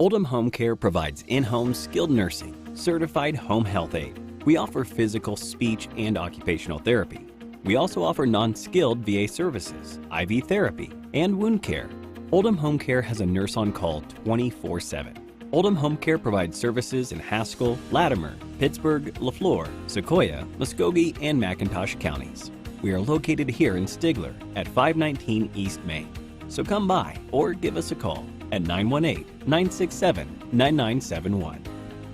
Speaker 5: Oldham Home Care provides in-home skilled nursing, certified home health aid. We offer physical, speech, and occupational therapy. We also offer non-skilled VA services, IV therapy, and wound care. Oldham Home Care has a nurse on call 24/7. Oldham Home Care provides services in Haskell, Latimer, Pittsburgh, LaFleur, Sequoia, Muskogee, and McIntosh counties. We are located here in Stigler at 519 East Main. So come by or give us a call at 918-967-9971.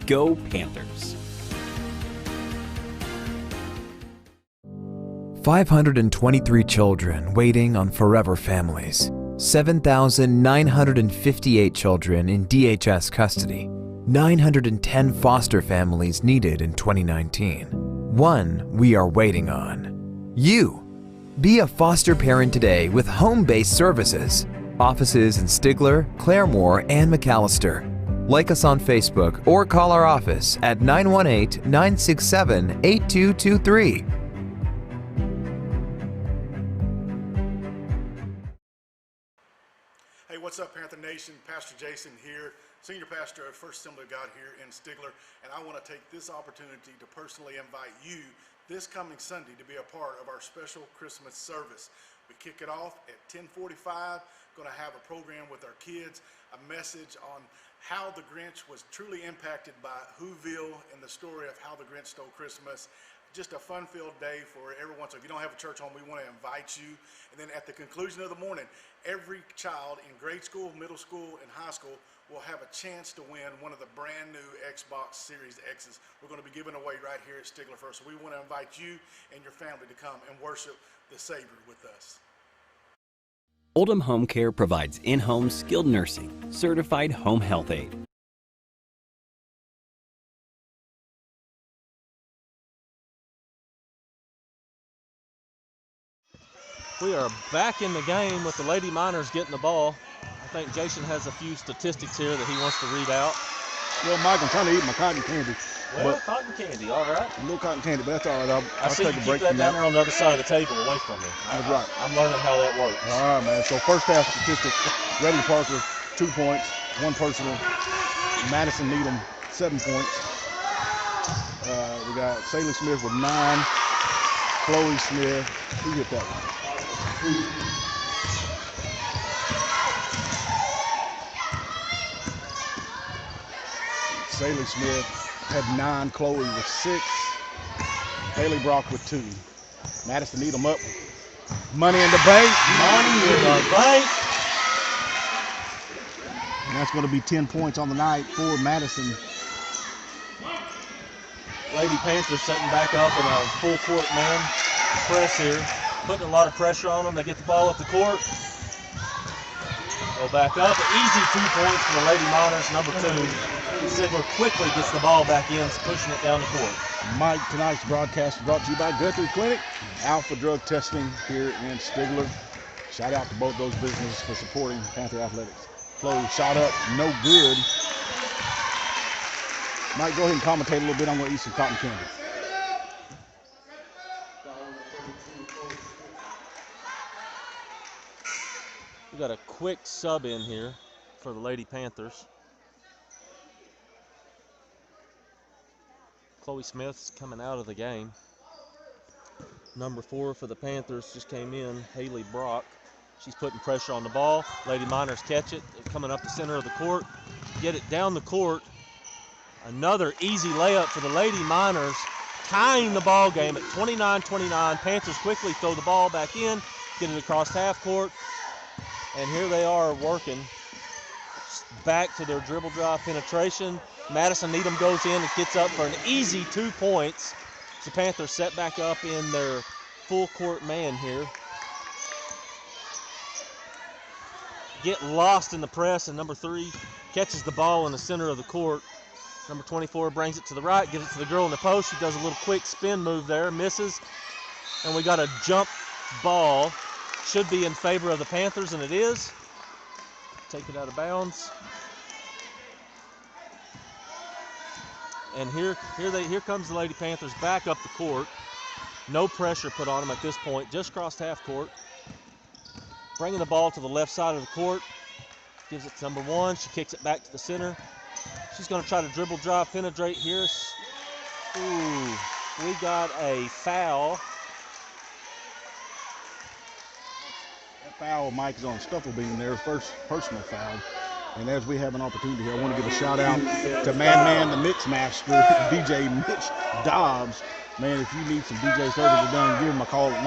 Speaker 5: Go Panthers!
Speaker 4: 523 children waiting on forever families. 7,958 children in DHS custody. 910 foster families needed in 2019. One we are waiting on. You. Be a foster parent today with home-based services. Offices in Stigler, Claremore, and McAllister. Like us on Facebook or call our office at 918-967-8223.
Speaker 3: Hey, what's up, Panther Nation? Pastor Jason here, Senior Pastor at First Assembly of God here in Stigler, and I want to take this opportunity to personally invite you this coming Sunday to be a part of our special Christmas service. We kick it off at 10:45, going to have a program with our kids, a message on how the Grinch was truly impacted by Whoville and the story of how the Grinch stole Christmas. Just a fun-filled day for everyone. So if you don't have a church home, we want to invite you. And then at the conclusion of the morning, every child in grade school, middle school, and high school will have a chance to win one of the brand new Xbox Series X's. We're going to be giving away right here at Stigler First. So we want to invite you and your family to come and worship the Savior with us.
Speaker 5: Oldham Home Care provides in-home skilled nursing, certified home health aid.
Speaker 2: We are back in the game with the Lady Miners getting the ball. I think Jason has a few statistics here that he wants to read out.
Speaker 1: Well, Mike, I'm trying to eat my cotton candy.
Speaker 2: Well, cotton candy, all right.
Speaker 1: A little cotton candy, but that's all right.
Speaker 2: I
Speaker 1: I'll
Speaker 2: see
Speaker 1: take
Speaker 2: you
Speaker 1: a
Speaker 2: keep
Speaker 1: break
Speaker 2: that
Speaker 1: from
Speaker 2: down
Speaker 1: that.
Speaker 2: there on the other side of the table away from me.
Speaker 1: That's right.
Speaker 2: I'm learning how that works.
Speaker 1: All right, man. So first half statistics, Reddy Parker, 2 points, 1 personal. Madison Needham, 7 points. We got Saley Smith with 9. Chloe Smith, who hit that one? Saley Smith had 9, Chloe with 6. Haley Brock with 2. Madison Needham up. Money in the bank.
Speaker 2: Money in the bank.
Speaker 1: And that's going to be 10 points on the night for Madison.
Speaker 2: Lady Panthers setting back up in a full court man press here, putting a lot of pressure on them. They get the ball up the court. Go back up. Easy 2 points for the Lady Miners, number 2. Stigler quickly gets the ball back in, pushing it down the court.
Speaker 1: Mike, tonight's broadcast is brought to you by Guthrie Clinic, Alpha Drug Testing here in Stigler. Shout out to both those businesses for supporting Panther Athletics. Chloe shot up, no good. Mike, go ahead and commentate a little bit. I'm going to eat some cotton candy.
Speaker 2: We got a quick sub in here for the Lady Panthers. Chloe Smith's coming out of the game. Number 4 for the Panthers just came in, Haley Brock. She's putting pressure on the ball. Lady Miners catch it. They're coming up the center of the court. Get it down the court. Another easy layup for the Lady Miners, tying the ball game at 29-29. Panthers quickly throw the ball back in, get it across half court, and here they are working back to their dribble drive penetration. Madison Needham goes in and gets up for an easy 2 points. The Panthers set back up in their full court man here. Get lost in the press, and number 3 catches the ball in the center of the court. Number 24 brings it to the right, gives it to the girl in the post. She does a little quick spin move there, misses. And we got a jump ball. Should be in favor of the Panthers, and it is. Take it out of bounds. And here comes the Lady Panthers back up the court. No pressure put on them at this point, just crossed half court. Bringing the ball to the left side of the court. Gives it to number 1. She kicks it back to the center. She's going to try to dribble drive, penetrate here. Ooh, we got a foul.
Speaker 1: That foul, Mike, is on Stufflebeam there, first personal foul. And as we have an opportunity here, I want to give a shout out to Man the Mix Master, DJ Mitch Dobbs. Man, if you need some DJ services done, give him a call at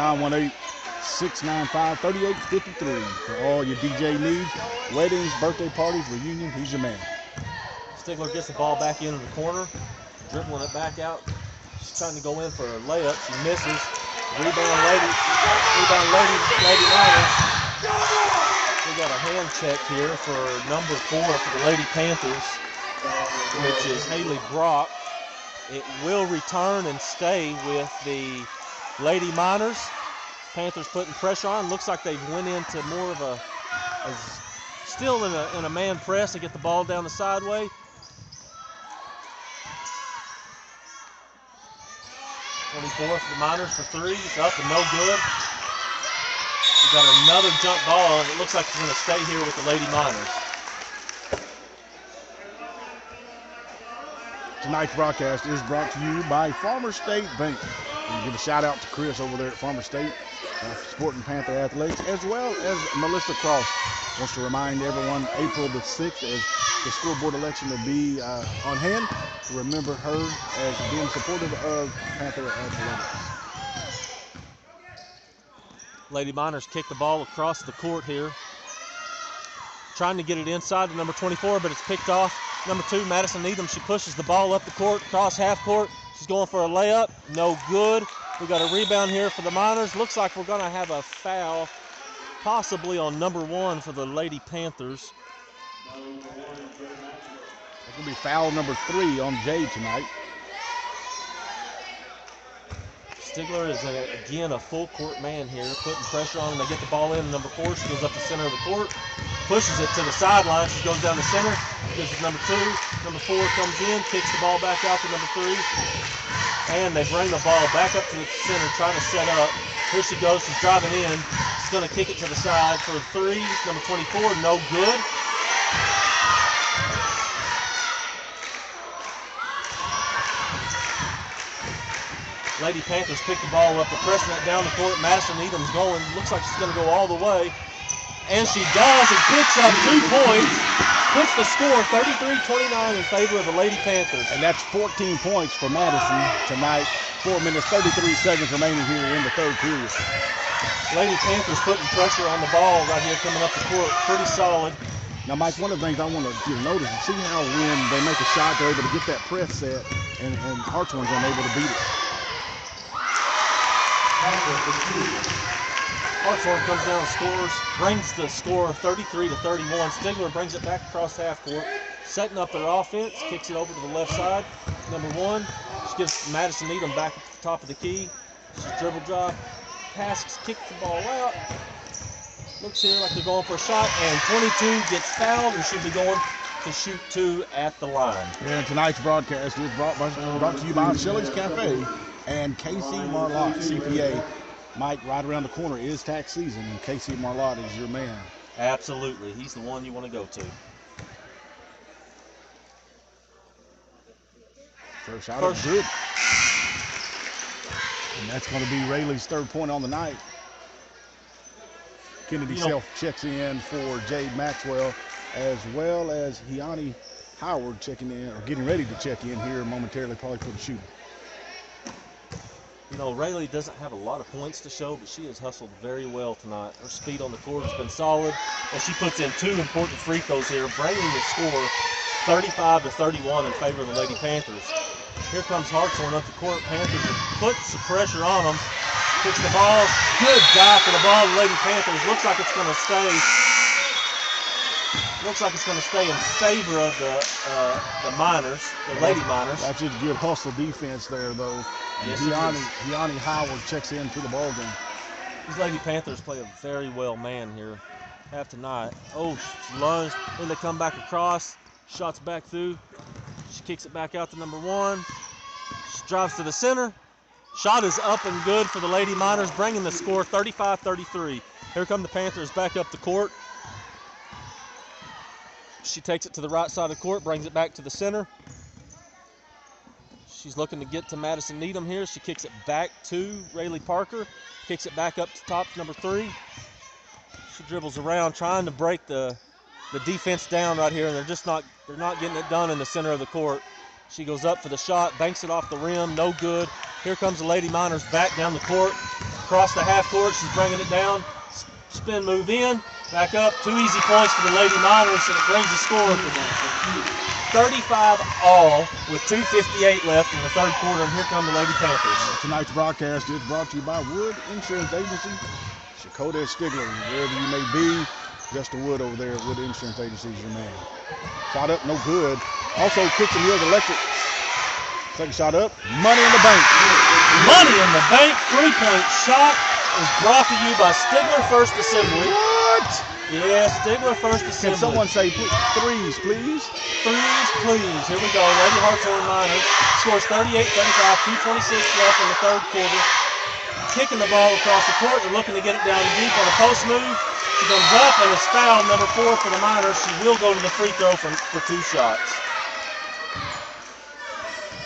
Speaker 1: 918-695-3853 for all your DJ needs, weddings, birthday parties, reunions. He's your man.
Speaker 2: Stigler gets the ball back into the corner, dribbling it back out. She's trying to go in for a layup. She misses. Rebound Lady Miners. We got a hand check here for number 4 for the Lady Panthers. which is Haley Brock. It will return and stay with the Lady Miners. Panthers putting pressure on. Looks like they've went into more of a still in a man press to get the ball down the sideway. 24 for the Miners for three. It's up and no good. We've got another jump ball, and it looks like it's going to stay here with the Lady Miners.
Speaker 1: Tonight's broadcast is brought to you by Farmer State Bank. And give a shout out to Chris over there at Farmer State, supporting Panther athletics, as well as Melissa Cross. Wants to remind everyone April the 6th, as the school board election will be on hand, to remember her as being supportive of Panther athletics.
Speaker 2: Lady Miners kick the ball across the court here. Trying to get it inside to number 24, but it's picked off. Number 2, Madison Needham, she pushes the ball up the court, across half court. She's going for a layup, no good. We got a rebound here for the Miners. Looks like we're gonna have a foul, possibly on number 1 for the Lady Panthers.
Speaker 1: It's gonna be foul number 3 on Jade tonight.
Speaker 2: Stigler is, again, a full court man here, putting pressure on him. They get the ball in. Number 4, she goes up the center of the court, pushes it to the sideline. She goes down the center, gives it number 2. Number 4 comes in, kicks the ball back out to number 3. And they bring the ball back up to the center, trying to set up. Here she goes, she's driving in. She's gonna kick it to the side for 3. Number 24, no good. Lady Panthers pick the ball up. They're pressing it down the court. Madison Needham's going. Looks like she's going to go all the way. And she does, and picks up 2 points. Puts the score 33-29 in favor of the Lady Panthers.
Speaker 1: And that's 14 points for Madison tonight. 4 minutes, 33 seconds remaining here in the third period.
Speaker 2: Lady Panthers putting pressure on the ball right here coming up the court. Pretty solid.
Speaker 1: Now, Mike, one of the things I want to notice is see how when they make a shot, they're able to get that press set, and Hartshorne's unable to beat it.
Speaker 2: Hartshorne comes down and scores, brings the score 33-31. Stigler brings it back across half court, setting up their offense, kicks it over to the left side. Number 1, she gives Madison Needham back at the top of the key. She's dribble drive, passes, kicks the ball out. Looks here like they're going for a shot, and 22 gets fouled and should be going to shoot 2 at the line.
Speaker 1: Yeah, and tonight's broadcast is brought to you by Shelley's Cafe and Casey Marlotte, CPA. Mike, right around the corner is tax season, and Casey Marlotte is your man.
Speaker 2: Absolutely. He's the one you want to go to.
Speaker 1: First shot is good. And that's going to be Rayleigh's 3rd point on the night. Kennedy Self checks in for Jade Maxwell, as well as Hiani Howard checking in, or getting ready to check in here momentarily, probably for the shooting.
Speaker 2: You know, Rayleigh doesn't have a lot of points to show, but she has hustled very well tonight. Her speed on the court has been solid, and she puts in 2 important free throws here, bringing the score 35-31 in favor of the Lady Panthers. Here comes Hartshorne up the court. Panthers have put some pressure on them. Kicks the ball. Good dive for the ball. The Lady Panthers looks like it's going to stay. Looks like it's going to stay in favor of the Miners, the Lady Miners.
Speaker 1: That's just good hustle defense there, though. And
Speaker 2: yes,
Speaker 1: Hiani Howard checks in for the ball game.
Speaker 2: These Lady Panthers play a very well man here half tonight. Oh, she lunged, then they come back across, shots back through. She kicks it back out to number 1. She drives to the center. Shot is up and good for the Lady Miners, bringing the score 35-33. Here come the Panthers back up the court. She takes it to the right side of the court, brings it back to the center. She's looking to get to Madison Needham here. She kicks it back to Rayleigh Parker. Kicks it back up to top to number 3. She dribbles around, trying to break the defense down right here, and they're not getting it done in the center of the court. She goes up for the shot, banks it off the rim, no good. Here comes the Lady Miners back down the court, across the half court. She's bringing it down. Spin move in, back up. 2 easy points for the Lady Miners, and it brings the score 35 all with 2:58 left in the third quarter, and here come the Lady Panthers.
Speaker 1: Tonight's broadcast is brought to you by Wood Insurance Agency, Shakota Stigler. Wherever you may be, Justin Wood over there at Wood Insurance Agency is your man. Shot up, no good. Also, kicks and heels electric. Second shot up, money in the bank.
Speaker 2: Money in the bank 3-point shot is brought to you by Stigler First Assembly.
Speaker 1: What?
Speaker 2: Yeah, Stigler First Assembly.
Speaker 1: Can someone say threes, please?
Speaker 2: Threes, please. Here we go. Lady Hartshorne Miners scores 38-35, 2:26 left in the third quarter. Kicking the ball across the court. They're looking to get it down deep on a post move. She comes up and is fouled, number 4 for the Miners. She will go to the free throw for 2 shots.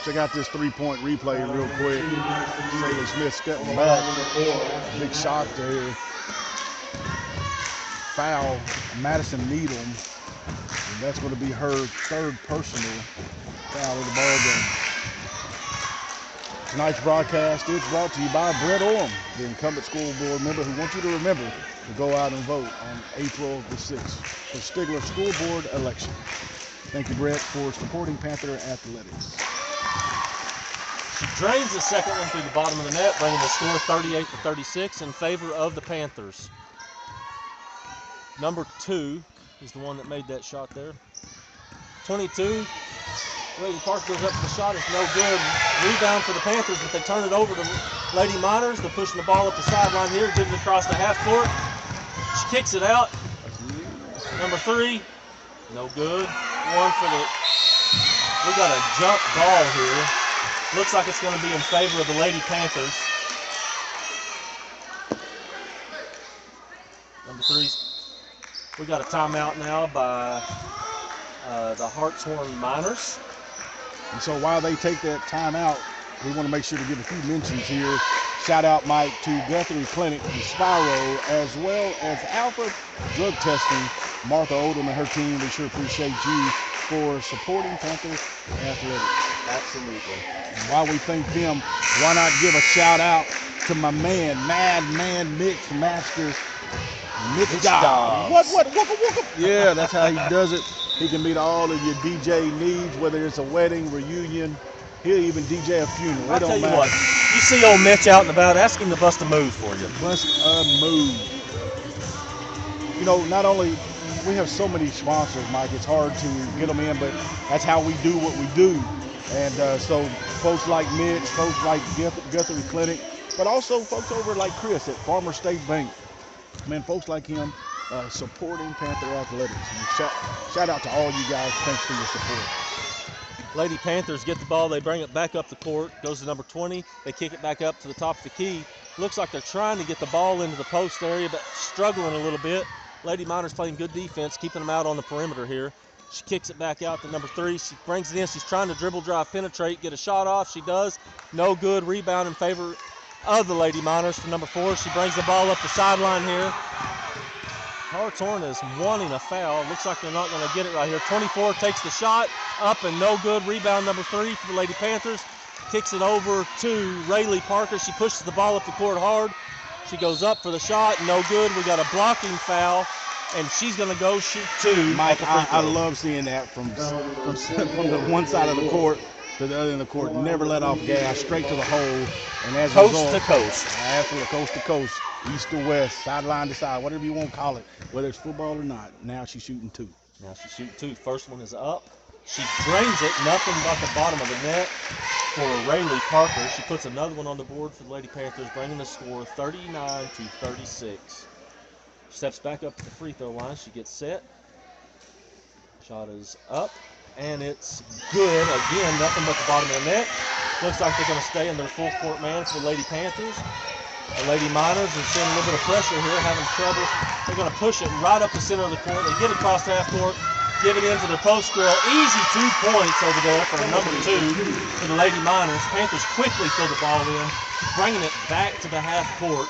Speaker 1: Check out this 3-point replay real quick. Sailor Smith stepping back. Big shot there. Foul, Madison Needham. And that's going to be her 3rd personal foul of the ball game. Tonight's broadcast is brought to you by Brett Orm, the incumbent school board member who wants you to remember to go out and vote on April the 6th for Stigler School Board election. Thank you, Brett, for supporting Panther Athletics.
Speaker 2: She drains the second one through the bottom of the net, bringing the score 38-36 in favor of the Panthers. Number 2 is the one that made that shot there. 22. Lady Park goes up for the shot. It's no good. Rebound for the Panthers, but they turn it over to Lady Miners. They're pushing the ball up the sideline here, getting it across the half court. She kicks it out. Number 3. No good. One for the... We got a jump ball here. Looks like it's going to be in favor of the Lady Panthers. Number 3. We got a timeout now by the Hartshorne Miners.
Speaker 1: And so while they take that timeout, we want to make sure to give a few mentions here. Shout out, Mike, to Guthrie Clinic and Spyro, as well as Alpha Drug Testing. Martha Odom and her team, we sure appreciate you for supporting Panther Athletics.
Speaker 2: Absolutely.
Speaker 1: And while we thank them, why not give a shout out to my man, Madman Mix Masters, Mitch Dobbs. What? Yeah, that's how he does it. He can meet all of your DJ needs, whether it's a wedding, reunion. He'll even DJ a funeral.
Speaker 2: I'll tell you what, you see old Mitch out and about, ask him to bust a move for you.
Speaker 1: Bust a move. You know, not only, we have so many sponsors, Mike, it's hard to get them in, but that's how we do what we do. And so folks like Mitch, folks like Guthrie Clinic, but also folks over like Chris at Farmer State Bank. Man, folks like him supporting Panther Athletics. And shout out to all you guys. Thanks for your support.
Speaker 2: Lady Panthers get the ball. They bring it back up the court. Goes to number 20. They kick it back up to the top of the key. Looks like they're trying to get the ball into the post area, but struggling a little bit. Lady Miners playing good defense, keeping them out on the perimeter here. She kicks it back out to number 3. She brings it in. She's trying to dribble, drive, penetrate, get a shot off. She does. No good. Rebound in favor of the Lady Miners for number 4. She brings the ball up the sideline here. Hartshorne is wanting a foul. Looks like they're not going to get it right here. 24 takes the shot. Up and no good. Rebound number 3 for the Lady Panthers. Kicks it over to Rayleigh Parker. She pushes the ball up the court hard. She goes up for the shot. No good. We got a blocking foul. And she's going to go shoot 2.
Speaker 1: Mike, I love seeing that from the one side of the court to the other end of the court. Never let off gas, straight to the hole. And as
Speaker 2: coast
Speaker 1: a result,
Speaker 2: to coast.
Speaker 1: Absolutely, coast to coast, east to west, sideline to side, whatever you want to call it, whether it's football or not. Now she's shooting 2.
Speaker 2: Now she's shooting 2. First one is up. She drains it, nothing but the bottom of the net for Rayleigh Parker. She puts another one on the board for the Lady Panthers, bringing the score 39-36. Steps back up to the free throw line. She gets set. Shot is up, and it's good. Again, nothing but the bottom of the net. Looks like they're going to stay in their full court man for the Lady Panthers. The Lady Miners are seeing a little bit of pressure here, having trouble. They're going to push it right up the center of the court. They get across half court, give it into the post girl. Easy 2 points over there for number 2 for the Lady Miners. Panthers quickly throw the ball in, bringing it back to the half court.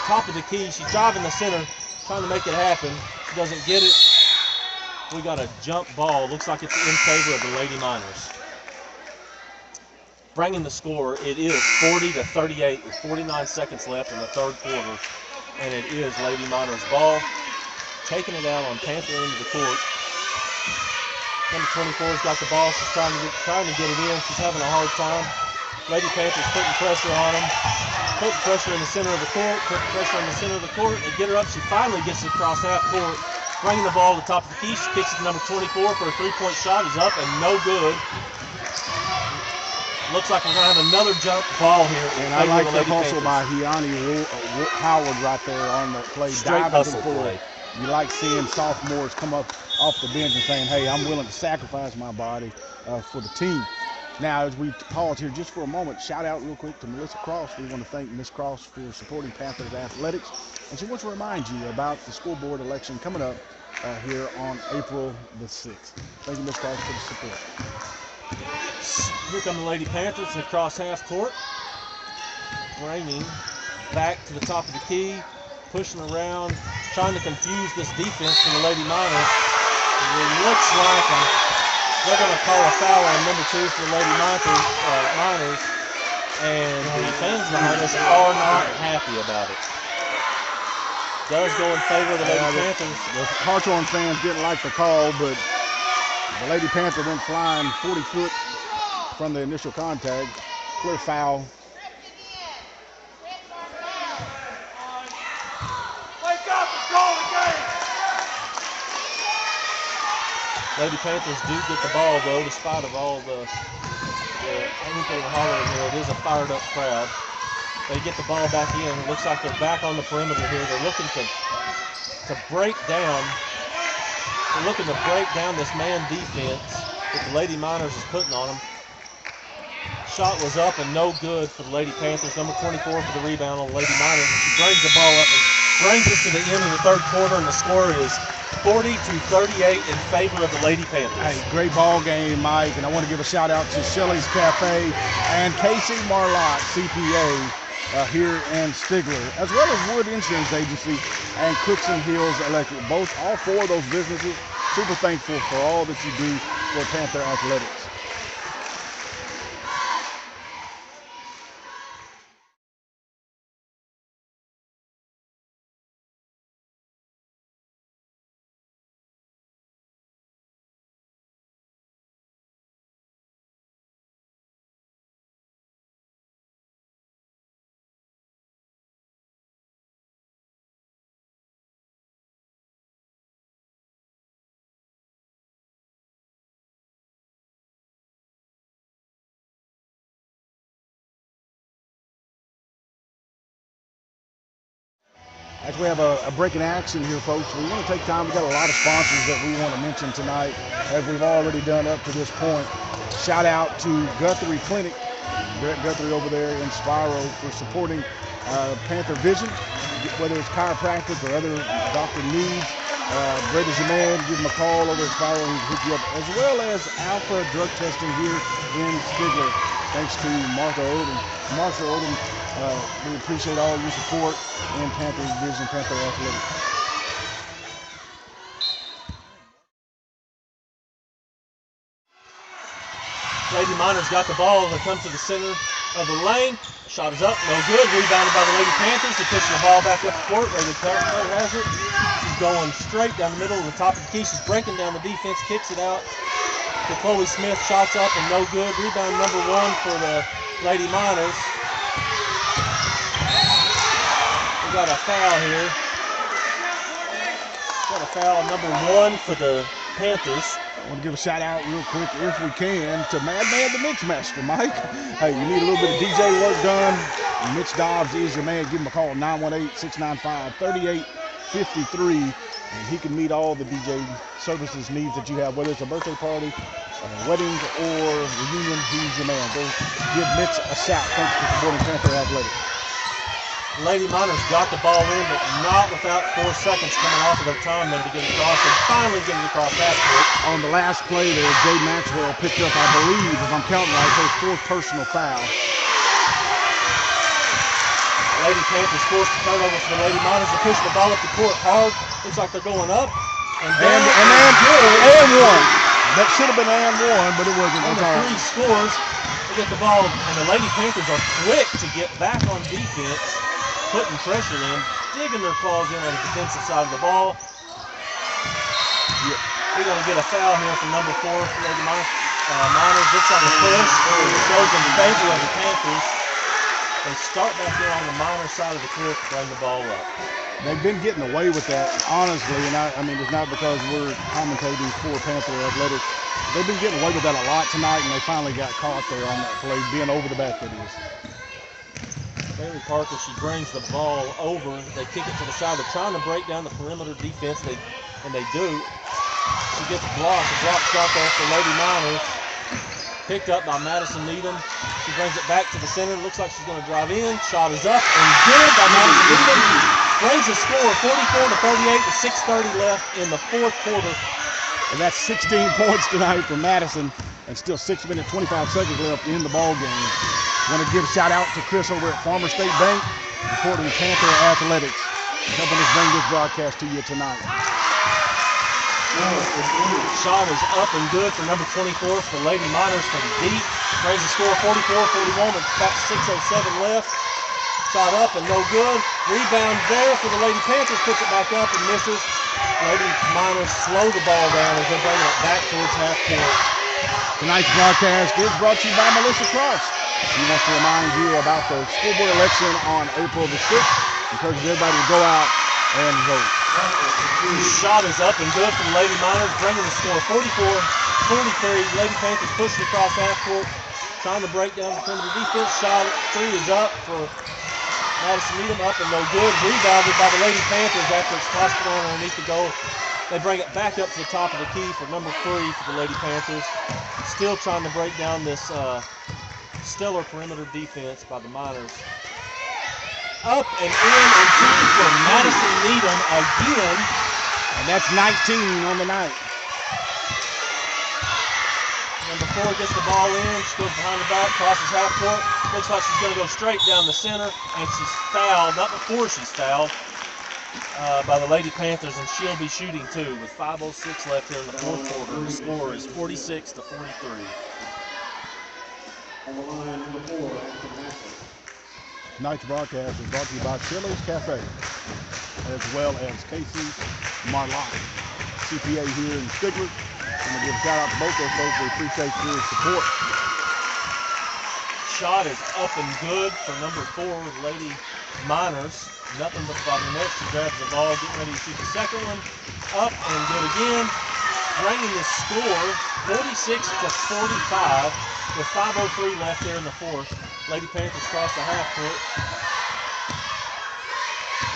Speaker 2: Top of the key, she's driving the center, trying to make it happen. She doesn't get it. We got a jump ball. Looks like it's in favor of the Lady Miners. Bringing the score, it is 40-38 with 49 seconds left in the third quarter. And it is Lady Miners' ball. Taking it out on Panther end of the court. Number 24's got the ball. She's trying to get it in. She's having a hard time. Lady Panthers putting pressure on them. Putting pressure in the center of the court. Putting pressure in the center of the court. They get her up. She finally gets it across half court. bringing the ball to the top of the key. She kicks it to number 24 for a three-point shot. Is up and no good. Looks like we're going to have another jump ball here.
Speaker 1: And I like the hustle by Hiani Howard right there on the play.
Speaker 2: Straight hustle play.
Speaker 1: You like seeing sophomores come up off the bench and saying, hey, I'm willing to sacrifice my body for the team. Now, as we pause here just for a moment, shout out real quick to Melissa Cross. We want to thank Ms. Cross for supporting Panthers athletics. And she wants to remind you about the school board election coming up here on April the 6th. Thank you, Ms. Cross, for the support.
Speaker 2: Here come the Lady Panthers across half court. Bringing back to the top of the key, pushing around, trying to confuse this defense for the Lady Miners. It looks like they're going to call a foul on number 2 for the Lady Miners. And the fans behind us are not happy about it. Does go in favor of the Lady Panthers.
Speaker 1: The Hartshorne fans didn't like the call, but the Lady Panther went flying 40 foot from the initial contact. Clear foul.
Speaker 2: Lady Panthers do get the ball, though, despite of all the anything hollering here. It is a fired up crowd. They get the ball back in. It looks like they're back on the perimeter here. They're looking to break down. They're looking to break down this man defense that the Lady Miners is putting on them. Shot was up and no good for the Lady Panthers. Number 24 for the rebound on the Lady Miners. She brings the ball up and brings us to the end of the third quarter, and the score is 40-38 in favor of the Lady Panthers.
Speaker 1: Hey, great ball game, Mike, and I want to give a shout out to Shelley's Cafe and Casey Marlotte, CPA, here in Stigler, as well as Wood Insurance Agency and Cookson Hills Electric. All four of those businesses, super thankful for all that you do for Panther Athletics. As we have a break in action here, folks, we want to take time. We've got a lot of sponsors that we want to mention tonight, as we've already done up to this point. Shout out to Guthrie Clinic, Brett Guthrie over there in Spiro, for supporting Panther Vision, whether it's chiropractic or other doctor needs. Brett is your man. Give him a call over at Spiro and he'll hook you up, as well as Alpha Drug Testing here in Stigler. Thanks to Martha Odom. We appreciate all your support in Panther Vision, Panther Athletics.
Speaker 2: Lady Miners got the ball. They come to the center of the lane. Shot is up, no good. Rebounded by the Lady Panthers. They're pushing the ball back up the court. Lady Panther has it. She's going straight down the middle of the top of the key. She's breaking down the defense, kicks it out to Chloe Smith. Shots up and no good. Rebound number 1 for the Lady Miners. We got a foul here. Got a foul number 1 for the Panthers.
Speaker 1: I want to give a shout out real quick, if we can, to Madman the Mixmaster, Mike. Hey, you need a little bit of DJ work done? Mitch Dobbs is your man. Give him a call, 918-695-3853, and he can meet all the DJ services needs that you have, whether it's a birthday party, wedding, or reunion. He's your man. Go give Mitch a shout. Thanks for supporting Panther Athletics.
Speaker 2: Lady Miners got the ball in, but not without 4 seconds coming off of their time there to get across, and finally getting across half court.
Speaker 1: On the last play there, Jay Maxwell picked up, I believe, if I'm counting right, his 4th personal foul.
Speaker 2: Lady Panthers forced the turnover for the Lady Miners. They're pushing the ball up the court hard. Looks like they're going up. And
Speaker 1: one. That should have been and one, but it wasn't.
Speaker 2: On the 3 scores, they get the ball, and the Lady Panthers are quick to get back on defense, putting pressure in, digging their claws in on the defensive side of the ball. Yeah. We're going to get a foul here from number 4 for Lady Miners. Looks like a push. It goes in favor of the Panthers. They start back here on the Miners side of the court to bring the ball up.
Speaker 1: They've been getting away with that, honestly, and I mean, it's not because we're commentating for Panther Athletics. They've been getting away with that a lot tonight, and they finally got caught there on that play, being over the back, that is.
Speaker 2: Bailey Parker, she brings the ball over. They kick it to the side. They're trying to break down the perimeter defense, and they do. She gets blocked. A drop shot there for Lady Miners. Picked up by Madison Needham. She brings it back to the center. Looks like she's going to drive in. Shot is up and good by Madison Needham. Brings the score 44-38 with 6:30 left in the fourth quarter.
Speaker 1: And that's 16 points tonight for Madison, and still 6 minutes, 25 seconds left in the ball game. Want to give a shout out to Chris over at Farmer State Bank, reporting Panther Athletics, helping us bring this broadcast to you tonight.
Speaker 2: Shot is up and good for number 24 for Lady Miners from deep. Brings the score 44-41 with about 6:07 left. Shot up and no good. Rebound there for the Lady Panthers. Puts it back up and misses. Lady Miners slow the ball down as they're bringing it back towards half court.
Speaker 1: Tonight's broadcast is brought to you by Melissa Cross. She wants to remind you about the school board election on April the 6th. Encourages everybody to go out and vote.
Speaker 2: Shot is up and good for the Lady Miners, bringing the score 44-43. Lady Panthers pushing across half court, trying to break down the perimeter defense. Shot 3 is up for Madison Needham, up and no good. Rebounded by the Lady Panthers after it's tossed around underneath the goal. They bring it back up to the top of the key for number 3 for the Lady Panthers. Still trying to break down this stellar perimeter defense by the Miners. Up and in and 2 for Madison Needham again.
Speaker 1: And that's 19 on the night.
Speaker 2: Number 4 gets the ball in. She goes behind the back, crosses half court. Looks like she's going to go straight down the center. And she's fouled, not before she's fouled, by the Lady Panthers. And she'll be shooting too with 5:06 left here in the fourth quarter. The score is 46-43.
Speaker 1: Tonight's broadcast is brought to you by Chili's Cafe, as well as Casey's Marlock, CPA here in Stigler. I'm going to give a shout out to both those folks. We appreciate your support.
Speaker 2: Shot is up and good for number 4, Lady Miners. Nothing but the net. She grabs the ball, getting ready to shoot the second one. Up and good again. Bringing the score 46-45 with 5:03 left there in the fourth. Lady Panthers cross the half court.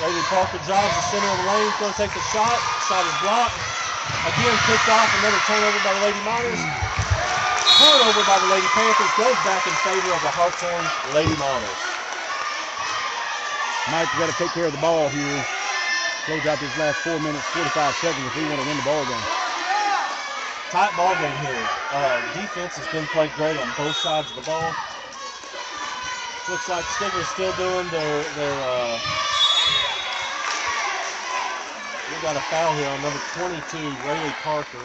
Speaker 2: Lady Parker drives the center of the lane. Going to take the shot. Shot is blocked. Again picked off. Another turnover by the Lady Miners. Turnover by the Lady Panthers. Goes back in favor of the Hartshorne Lady Miners.
Speaker 1: Mike, we got to take care of the ball here. Close out this last 4 minutes, 45 seconds if we want to win the ball game.
Speaker 2: Tight ball game here. Defense has been played great on both sides of the ball. Looks like Stigler's still doing their we got a foul here on number 22, Rayleigh Parker.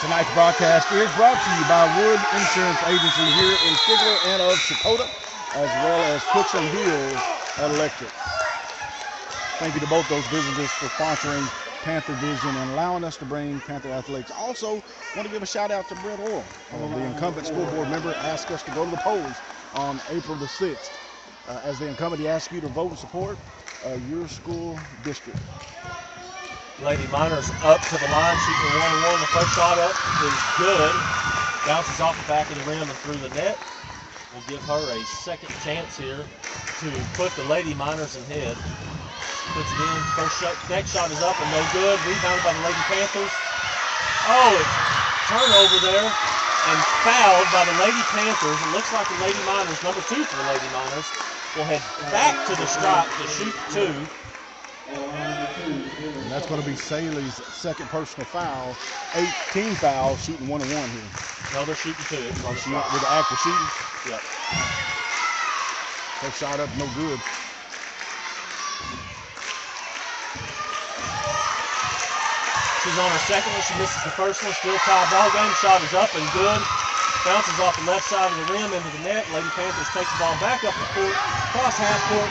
Speaker 1: Tonight's broadcast is brought to you by Wood Insurance Agency here in Stigler and of Sakota, as well as Cooks and Hills Electric. Thank you to both those businesses for sponsoring Panther Vision and allowing us to bring Panther Athletics. Also, want to give a shout out to Brett Orr, the incumbent school board member, asked us to go to the polls on April the 6th. As the incumbent, he asked you to vote and support your school district.
Speaker 2: Lady Miners up to the line, shooting 1-1. The first shot up is good. Bounces off the back of the rim and through the net. We'll give her a second chance here to put the Lady Miners ahead. Puts it in. First shot, next shot is up and no good. Rebounded by the Lady Panthers. Oh, it's turnover there and fouled by the Lady Panthers. It looks like the Lady Miners, number 2 for the Lady Miners, will head back to the stripe to shoot 2.
Speaker 1: And that's going to be Saley's second personal foul. 8 team fouls, shooting 1-1 here.
Speaker 2: No, they're shooting 2. It's on the
Speaker 1: She
Speaker 2: shot.
Speaker 1: with the act of shooting.
Speaker 2: Yep.
Speaker 1: First shot up, no good.
Speaker 2: She's on her second one. She misses the first one. Still tie ball game. Shot is up and good. Bounces off the left side of the rim into the net. Lady Panthers take the ball back up the court, cross half court,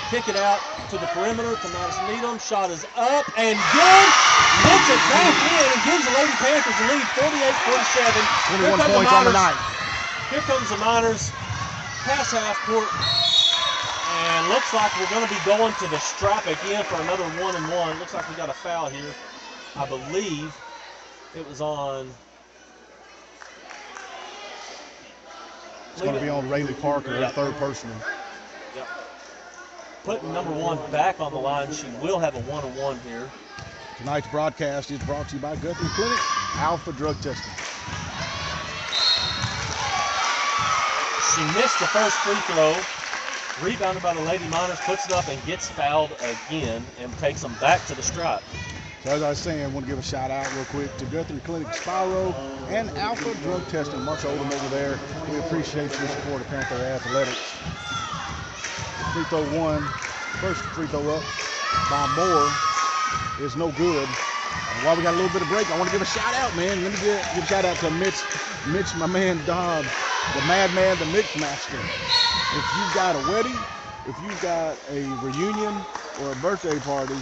Speaker 2: kick it out to the perimeter to Madison Needham. Shot is up and good. Puts it back in and gives the Lady Panthers the lead, 48-47.
Speaker 1: 21 points on the night.
Speaker 2: Here comes the Miners, past half court, and looks like we're going to be going to the stripe again for another 1-and-1. Looks like we got a foul here. I believe it was on.
Speaker 1: It's going to be on Rayleigh Parker, her third personal.
Speaker 2: Yep. Putting number 1 back on the line. She will have a 1-on-1 here.
Speaker 1: Tonight's broadcast is brought to you by Guthrie Clinic, Alpha Drug Testing.
Speaker 2: She missed the first free throw. Rebounded by the Lady Miners, puts it up and gets fouled again and takes them back to the stripe.
Speaker 1: So as I was saying, I want to give a shout out real quick to Guthrie Clinic, Spyro, and Alpha Drug Testing. Marshall Odom over there. We appreciate your support of Panther Athletics. Free throw 1, first free throw up by Moore is no good. And while we got a little bit of break, I want to give a shout out, man. Let me give a shout out to Mitch, my man Don, the madman, the Mixmaster. If you've got a wedding, if you've got a reunion or a birthday party,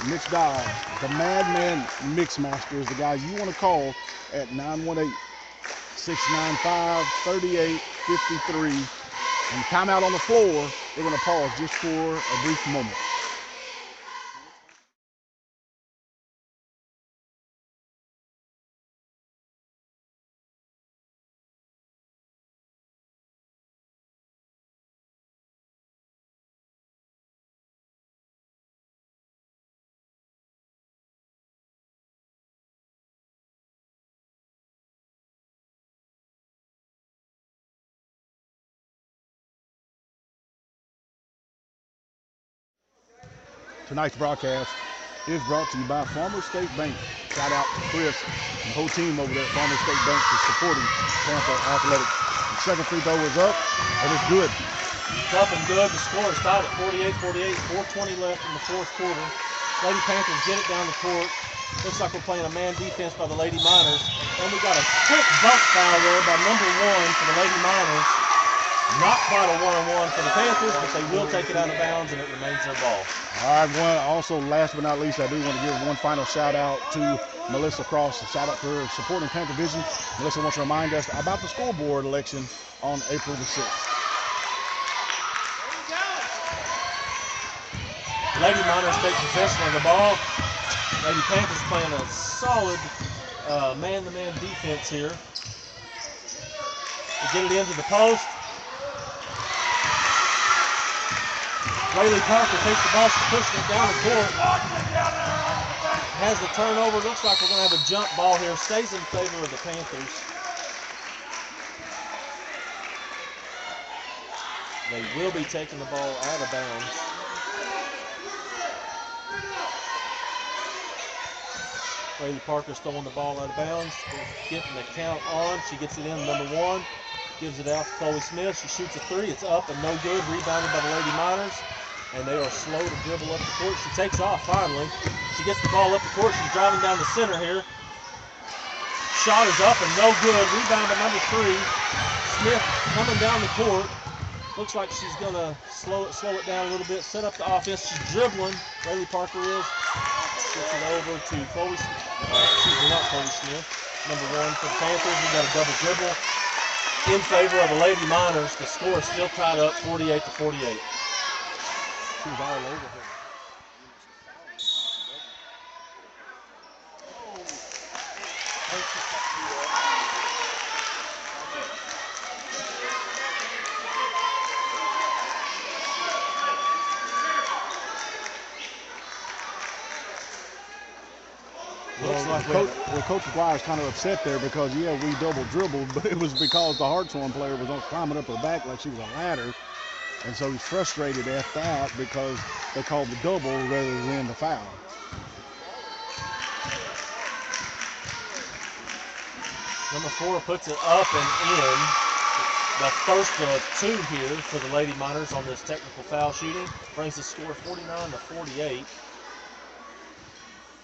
Speaker 1: Mitch Dodd, the Madman Mixmaster, is the guy you want to call at 918-695-3853. And timeout on the floor, we're going to pause just for a brief moment. Tonight's broadcast is brought to you by Farmers State Bank. Shout out to Chris and the whole team over there at Farmers State Bank for supporting Panther Athletics. The second free throw is up, and it's good.
Speaker 2: It's up and good. The score is tied at 48-48, 4:20 left in the fourth quarter. Lady Panthers get it down the court. Looks like we're playing a man defense by the Lady Miners. And we got a quick bump foul there by number 1 for the Lady Miners. Not quite a 1-on-1 for the Panthers, but they will take it out of bounds, and it remains their ball.
Speaker 1: All right, also, last but not least, I do want to give one final shout out to Melissa Cross. A shout out for supporting Panther Vision. Melissa wants to remind us about the scoreboard election on April the 6th.
Speaker 2: Lady Miners take possession of the ball. Lady Panthers playing a solid man-to-man defense here. They get it into the post. Rayleigh Parker takes the ball, she's pushing it down the court. Has the turnover. Looks like we're going to have a jump ball here. Stays in favor of the Panthers. They will be taking the ball out of bounds. Rayleigh Parker's throwing the ball out of bounds. Getting the count on. She gets it in, number 1. Gives it out to Chloe Smith. She shoots a 3. It's up and no good. Rebounded by the Lady Miners. And they are slow to dribble up the court. She takes off finally. She gets the ball up the court. She's driving down the center here. Shot is up and no good. Rebound by number 3. Smith coming down the court. Looks like she's going to slow it down a little bit. Set up the offense. She's dribbling. Rayleigh Parker is. Gets it over to Chloe Smith. Not Chloe Smith. Number 1 for the Panthers. We got a double dribble in favor of the Lady Miners. The score is still tied up 48-48.
Speaker 1: She was all over her. Coach McGuire's kind of upset there because, yeah, we double dribbled, but it was because the Hartshorne player was climbing up her back like she was a ladder. And so he's frustrated at that because they called the double rather than the foul.
Speaker 2: Number 4 puts it up and in. The first of 2 here for the Lady Miners on this technical foul shooting. Brings the score 49-48.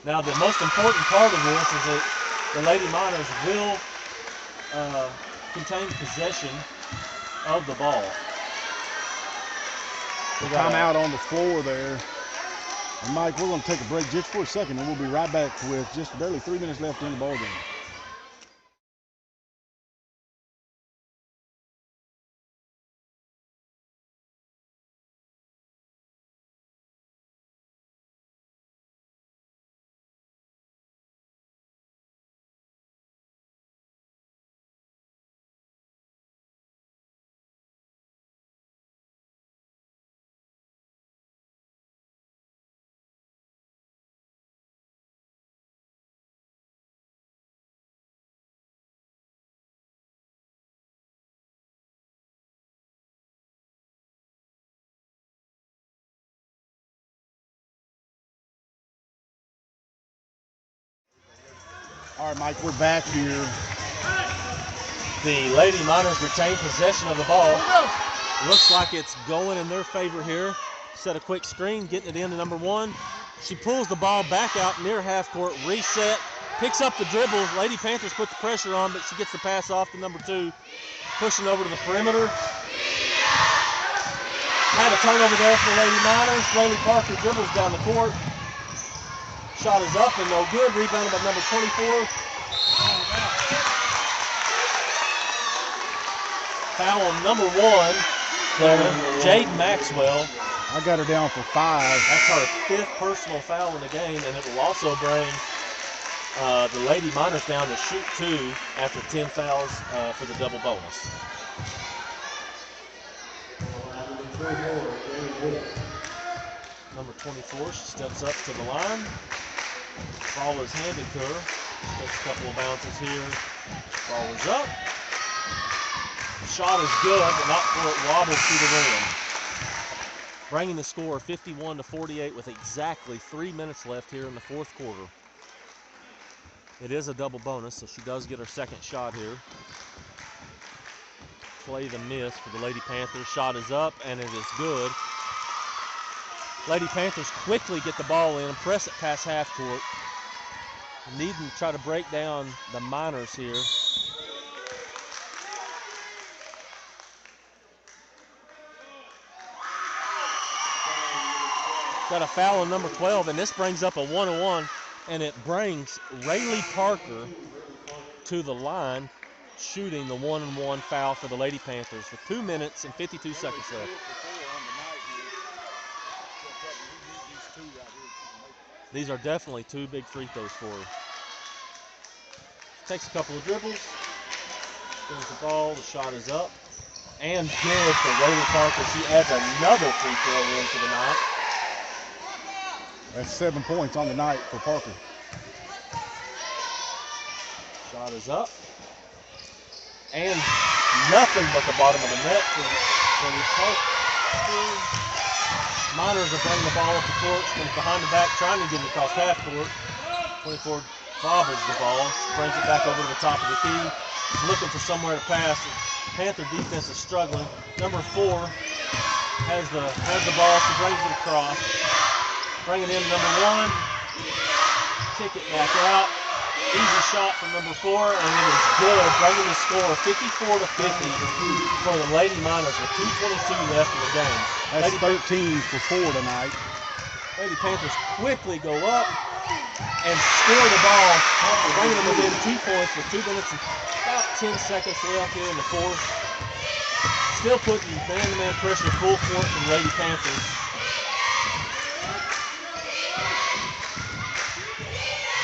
Speaker 2: Now the most important part of this is that the Lady Miners will contain possession of the ball.
Speaker 1: Timeout on the floor there. And Mike, we're going to take a break just for a second, and we'll be right back with just barely 3 minutes left in the ball game. All right, Mike, we're back here.
Speaker 2: The Lady Miners retain possession of the ball. Looks like it's going in their favor here. Set a quick screen, getting it into number 1. She pulls the ball back out near half court, reset, picks up the dribble. Lady Panthers put the pressure on, but she gets the pass off to number 2, pushing over to the perimeter. Had a turnover there for the Lady Miners. Rayleigh Parker dribbles down the court. Shot is up and no good. Rebounded by number 24. Foul on number 1 there, Jade Maxwell.
Speaker 1: I got her down for 5.
Speaker 2: That's her 5th personal foul in the game, and it will also bring the Lady Miners down to shoot 2 after 10 fouls for the double bonus. Number 24, she steps up to the line. Ball is handed to her. Takes a couple of bounces here. Ball is up. Shot is good, but not before it wobbles to the rim. Bringing the score 51-48 with exactly 3 minutes left here in the 4th quarter. It is a double bonus, so she does get her second shot here. Play the miss for the Lady Panthers. Shot is up, and it is good. Lady Panthers quickly get the ball in and press it past half court. Needing to try to break down the Miners here. Got a foul on number 12, and this brings up a 1-on-1, and it brings Rayleigh Parker to the line, shooting the 1-on-1 foul for the Lady Panthers with 2 minutes and 52 seconds left. These are definitely 2 big free throws for her. Takes a couple of dribbles, spins the ball, the shot is up, and good for Rayleigh Parker. She adds another free throw in for the night.
Speaker 1: That's 7 points on the night for Parker.
Speaker 2: Shot is up. And nothing but the bottom of the net for Parker. Miners are bringing the ball up the court, from behind the back, trying to get it across half court. 24 bobbles the ball, brings it back over to the top of the key. Looking for somewhere to pass. Panther defense is struggling. Number 4 has the ball, she brings it across. Bring it in number 1. Kick it back out. Easy shot from number 4, and it is good, bringing the score 54-50 for the Lady Miners with 2:22 left in the game.
Speaker 1: That's 13 for 4 tonight.
Speaker 2: Lady Panthers quickly go up and score the ball, bringing them within 2 points with 2 minutes and about 10 seconds left here in the 4th. Still putting man-to-man pressure full court from Lady Panthers.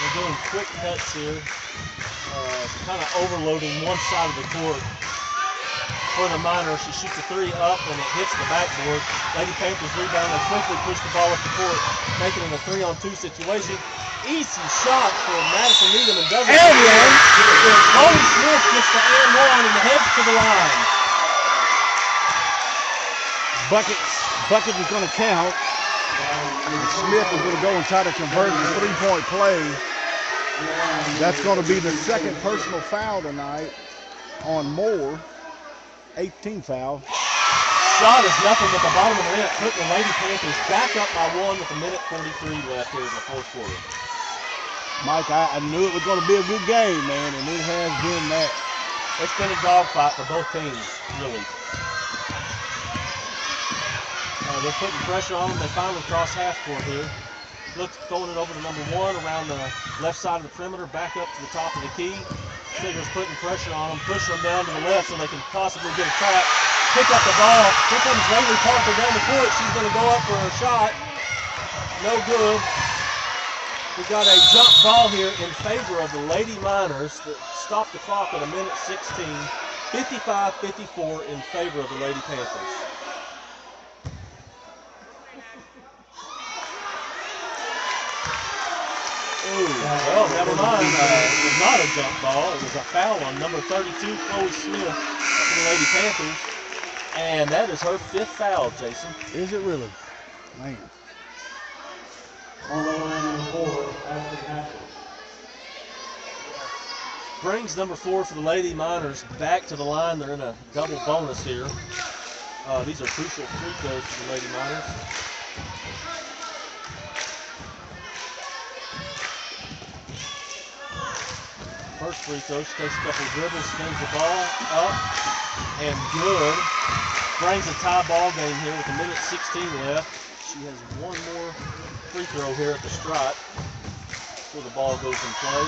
Speaker 2: We're doing quick cuts here, kind of overloading one side of the court. For the Miners, she shoots a 3 up and it hits the backboard. Lady Panthers rebound and quickly push the ball up the court, making it a 3-on-2 situation. Easy shot for Madison Needham and doesn't. And one. Cody Smith gets the and one and heads to the line.
Speaker 1: Bucket is going to count. Smith is going to go and try to convert the 3-point play. That's going to be the second personal foul tonight on Moore. 18 foul.
Speaker 2: Shot is nothing but the bottom of the net, putting the Lady Panthers back up by 1 with 1:43 left here in the 4th quarter.
Speaker 1: Mike, I knew it was going to be a good game, man, and it has been that.
Speaker 2: It's been a dogfight for both teams, really. They're putting pressure on them. They finally cross half court here. Looks throwing it over to number 1 around the left side of the perimeter, back up to the top of the key. Stigler's putting pressure on them, pushing them down to the left so they can possibly get a trap. Pick up the ball. Here comes Rayleigh Parker down the court. She's going to go up for her shot. No good. We got a jump ball here in favor of the Lady Miners that stopped the clock at 1:16. 55-54 in favor of the Lady Panthers. Ooh, well, never mind. It was not a jump ball. It was a foul on number 32, Chloe Smith, for the Lady Panthers. And that is her 5th foul, Jason.
Speaker 1: Is it really? Man.
Speaker 6: On the line number 4, Ashley Haskell.
Speaker 2: brings number 4 for the Lady Miners back to the line. They're in a double bonus here. These are crucial free throws for the Lady Miners. First free throw, she takes a couple of dribbles, spins the ball up, and good. Brings a tie ball game here with 1:16 left. She has one more free throw here at the stripe before the ball goes in play.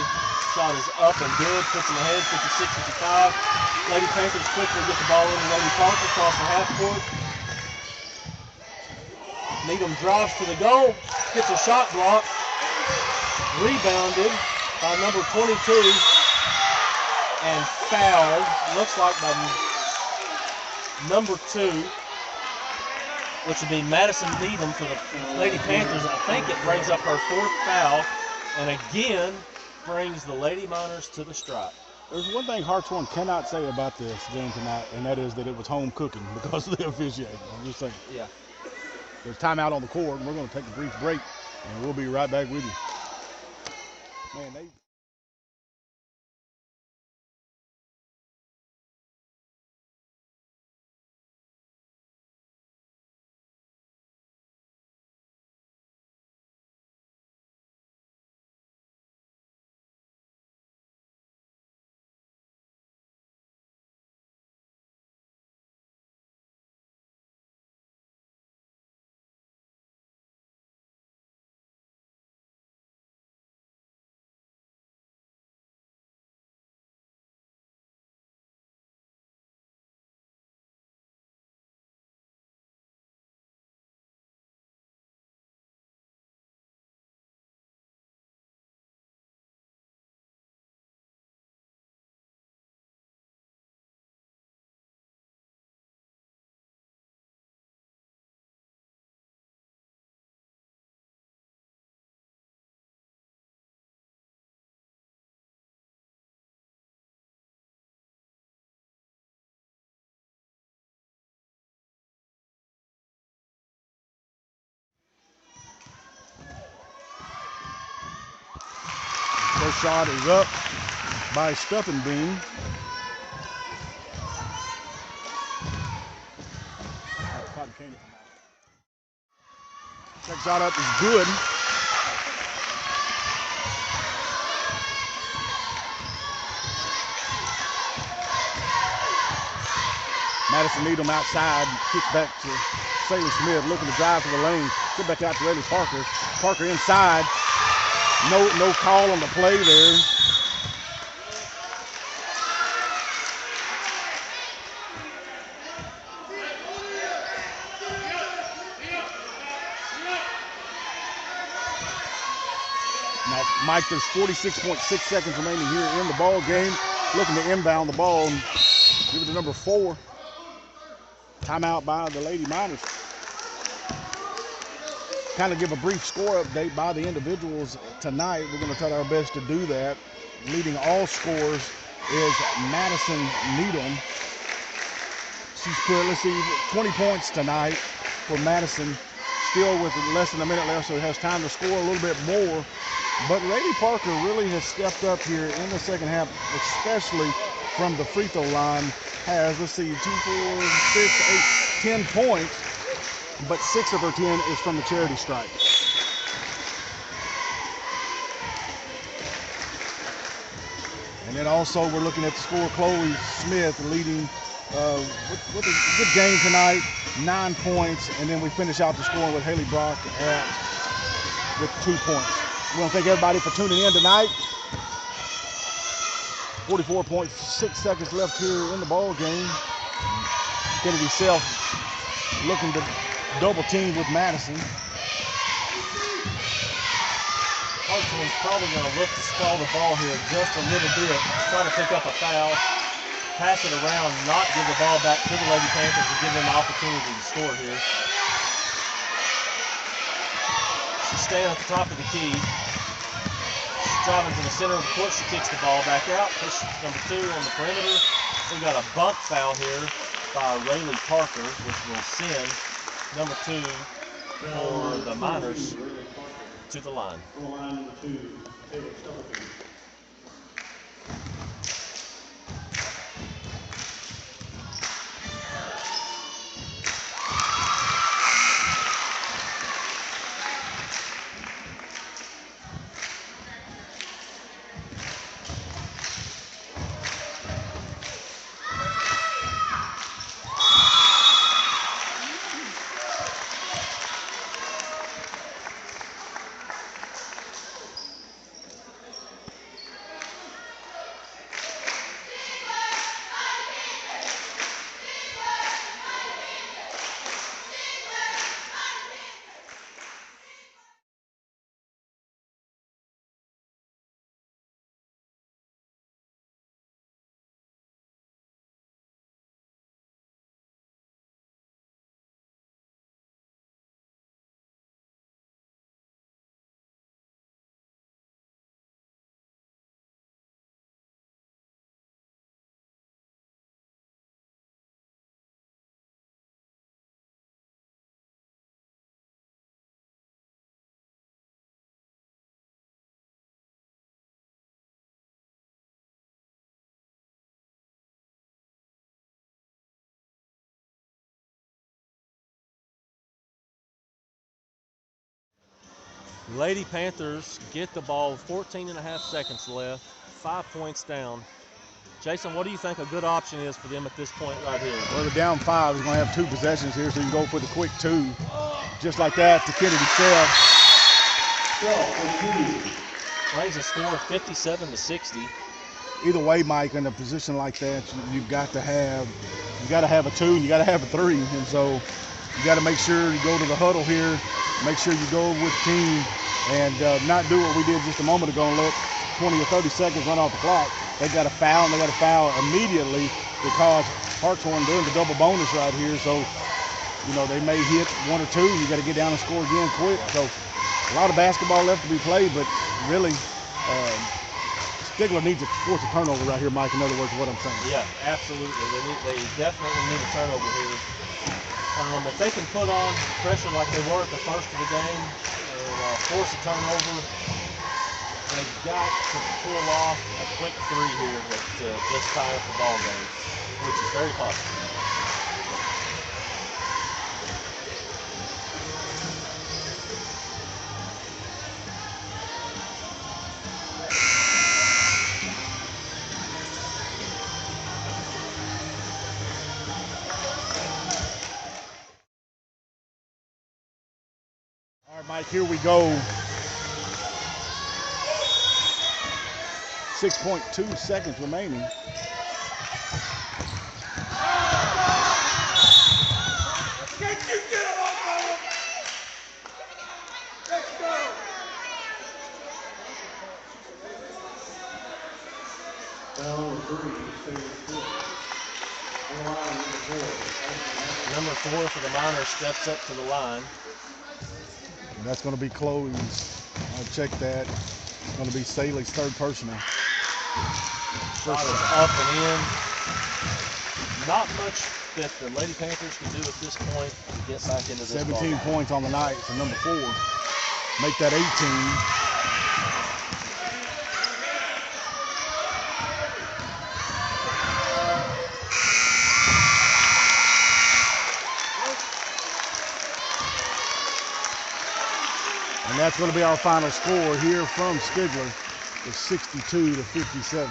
Speaker 2: Shot is up and good, puts them ahead, 56-55. Lady Panthers quickly get the ball into Lady Parker across the half court. Needham drives to the goal, gets a shot block, rebounded by number 22, and fouled, looks like by number 2, which would be Madison Needham for the Lady Panthers. I think it brings up her 4th foul, and again brings the Lady Miners to the stripe.
Speaker 1: There's one thing Hartshorne cannot say about this game tonight, and that is that it was home cooking because of the officiating. I'm just saying.
Speaker 2: Yeah.
Speaker 1: There's timeout on the court, and we're going to take a brief break, and we'll be right back with you. Man, first shot is up by Stuffinbeam. Second shot up is good. Madison Needham outside, kicks back to Saley Smith, looking to drive to the lane. Get back out to Riley Parker. Parker inside. No call on the play there. Now, Mike, there's 46.6 seconds remaining here in the ball game. Looking to inbound the ball and give it to number 4. Timeout by the Lady Miners. Kind of give a brief score update by the individuals tonight. We're going to try our best to do that. Leading all scores is Madison Needham. She's put, let's see, 20 points tonight for Madison. Still with less than a minute left, so it has time to score a little bit more. But Lady Parker really has stepped up here in the second half, especially from the free throw line. Has, let's see, 2, 4, 6, 8, 10 points. But 6 of her 10 is from the charity stripe. And then also we're looking at the score. Chloe Smith leading with a good game tonight, 9 points. And then we finish out the scoring with Haley Brock with 2 points. We want to thank everybody for tuning in tonight. 44.6 seconds left here in the ball game. Kennedy Self looking to double team with Madison.
Speaker 2: Hartshorne's probably going to look to stall the ball here just a little bit. Try to pick up a foul, pass it around, not give the ball back to the Lady Panthers and give them an opportunity to score here. She's staying at the top of the key. She's driving to the center of the court. She kicks the ball back out. Push number 2 on the perimeter. We've got a bump foul here by Rayleigh Parker, which will send number 2 for the Miners to the line. Lady Panthers get the ball with 14.5 seconds left, 5 points down. Jason, what do you think a good option is for them at this point right here?
Speaker 1: Well, they're down 5. He's going to have 2 possessions here, so you can go for the quick 2. Just like that to Kennedy Self.
Speaker 2: Brings a score of 57-60.
Speaker 1: Either way, Mike, in a position like that, you've got to have a 2 and you got to have a 3, and so you got to make sure you go to the huddle here, make sure you go with the team, and not do what we did just a moment ago and let 20 or 30 seconds run off the clock. They got to foul, and they got to foul immediately because Hartshorne doing the double bonus right here. So, you know, they may hit 1 or 2. You got to get down and score again quick. So, a lot of basketball left to be played, but really, Stigler needs to force a turnover right here, Mike. In other words, what I'm saying.
Speaker 2: Yeah, absolutely. They definitely need a turnover here. If they can put on pressure like they were at the first of the game and force a turnover, they've got to pull off a quick 3 here to just tie up the ball game, which is very possible.
Speaker 1: All right, Mike, here we go. 6.2 seconds remaining.
Speaker 2: Number 4 for the Miners steps up to the line.
Speaker 1: And that's going to be Chloe's. I'll check that. It's going to be Saley's 3rd personal.
Speaker 2: Shot is up and in. Not much that the Lady Panthers can do at this point to get back into this
Speaker 1: 17
Speaker 2: ball.
Speaker 1: points on the night for number 4. Make that 18. And that's going to be our final score here from Stigler. It's 62-57.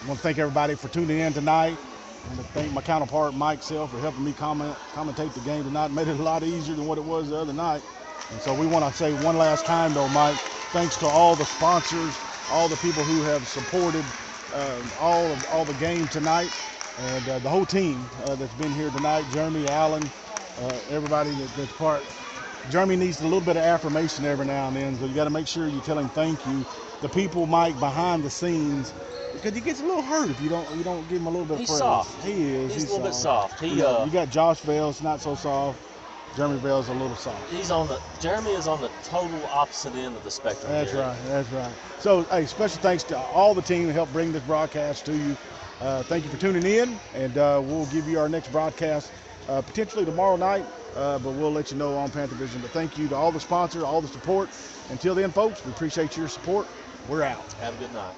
Speaker 1: I want to thank everybody for tuning in tonight. I want to thank my counterpart, Mike Self, for helping me commentate the game tonight. Made it a lot easier than what it was the other night. And so we want to say one last time, though, Mike, thanks to all the sponsors, all the people who have supported all the game tonight, and the whole team that's been here tonight, Jeremy, Allen, everybody that's part. Jeremy needs a little bit of affirmation every now and then, so you got to make sure you tell him thank you. The people, Mike, behind the scenes, because he gets a little hurt if you don't give him a little bit of praise.
Speaker 2: Soft.
Speaker 1: He is.
Speaker 2: He's a little bit soft.
Speaker 1: You got Josh Bell's not so soft. Jeremy Bell's a little soft.
Speaker 2: Jeremy is on the total opposite end of the spectrum.
Speaker 1: That's right. That's right. So, hey, special thanks to all the team who helped bring this broadcast to you. Thank you for tuning in, and we'll give you our next broadcast potentially tomorrow night, but we'll let you know on Panther Vision. But thank you to all the sponsors, all the support. Until then, folks, we appreciate your support. We're out.
Speaker 2: Have a good night.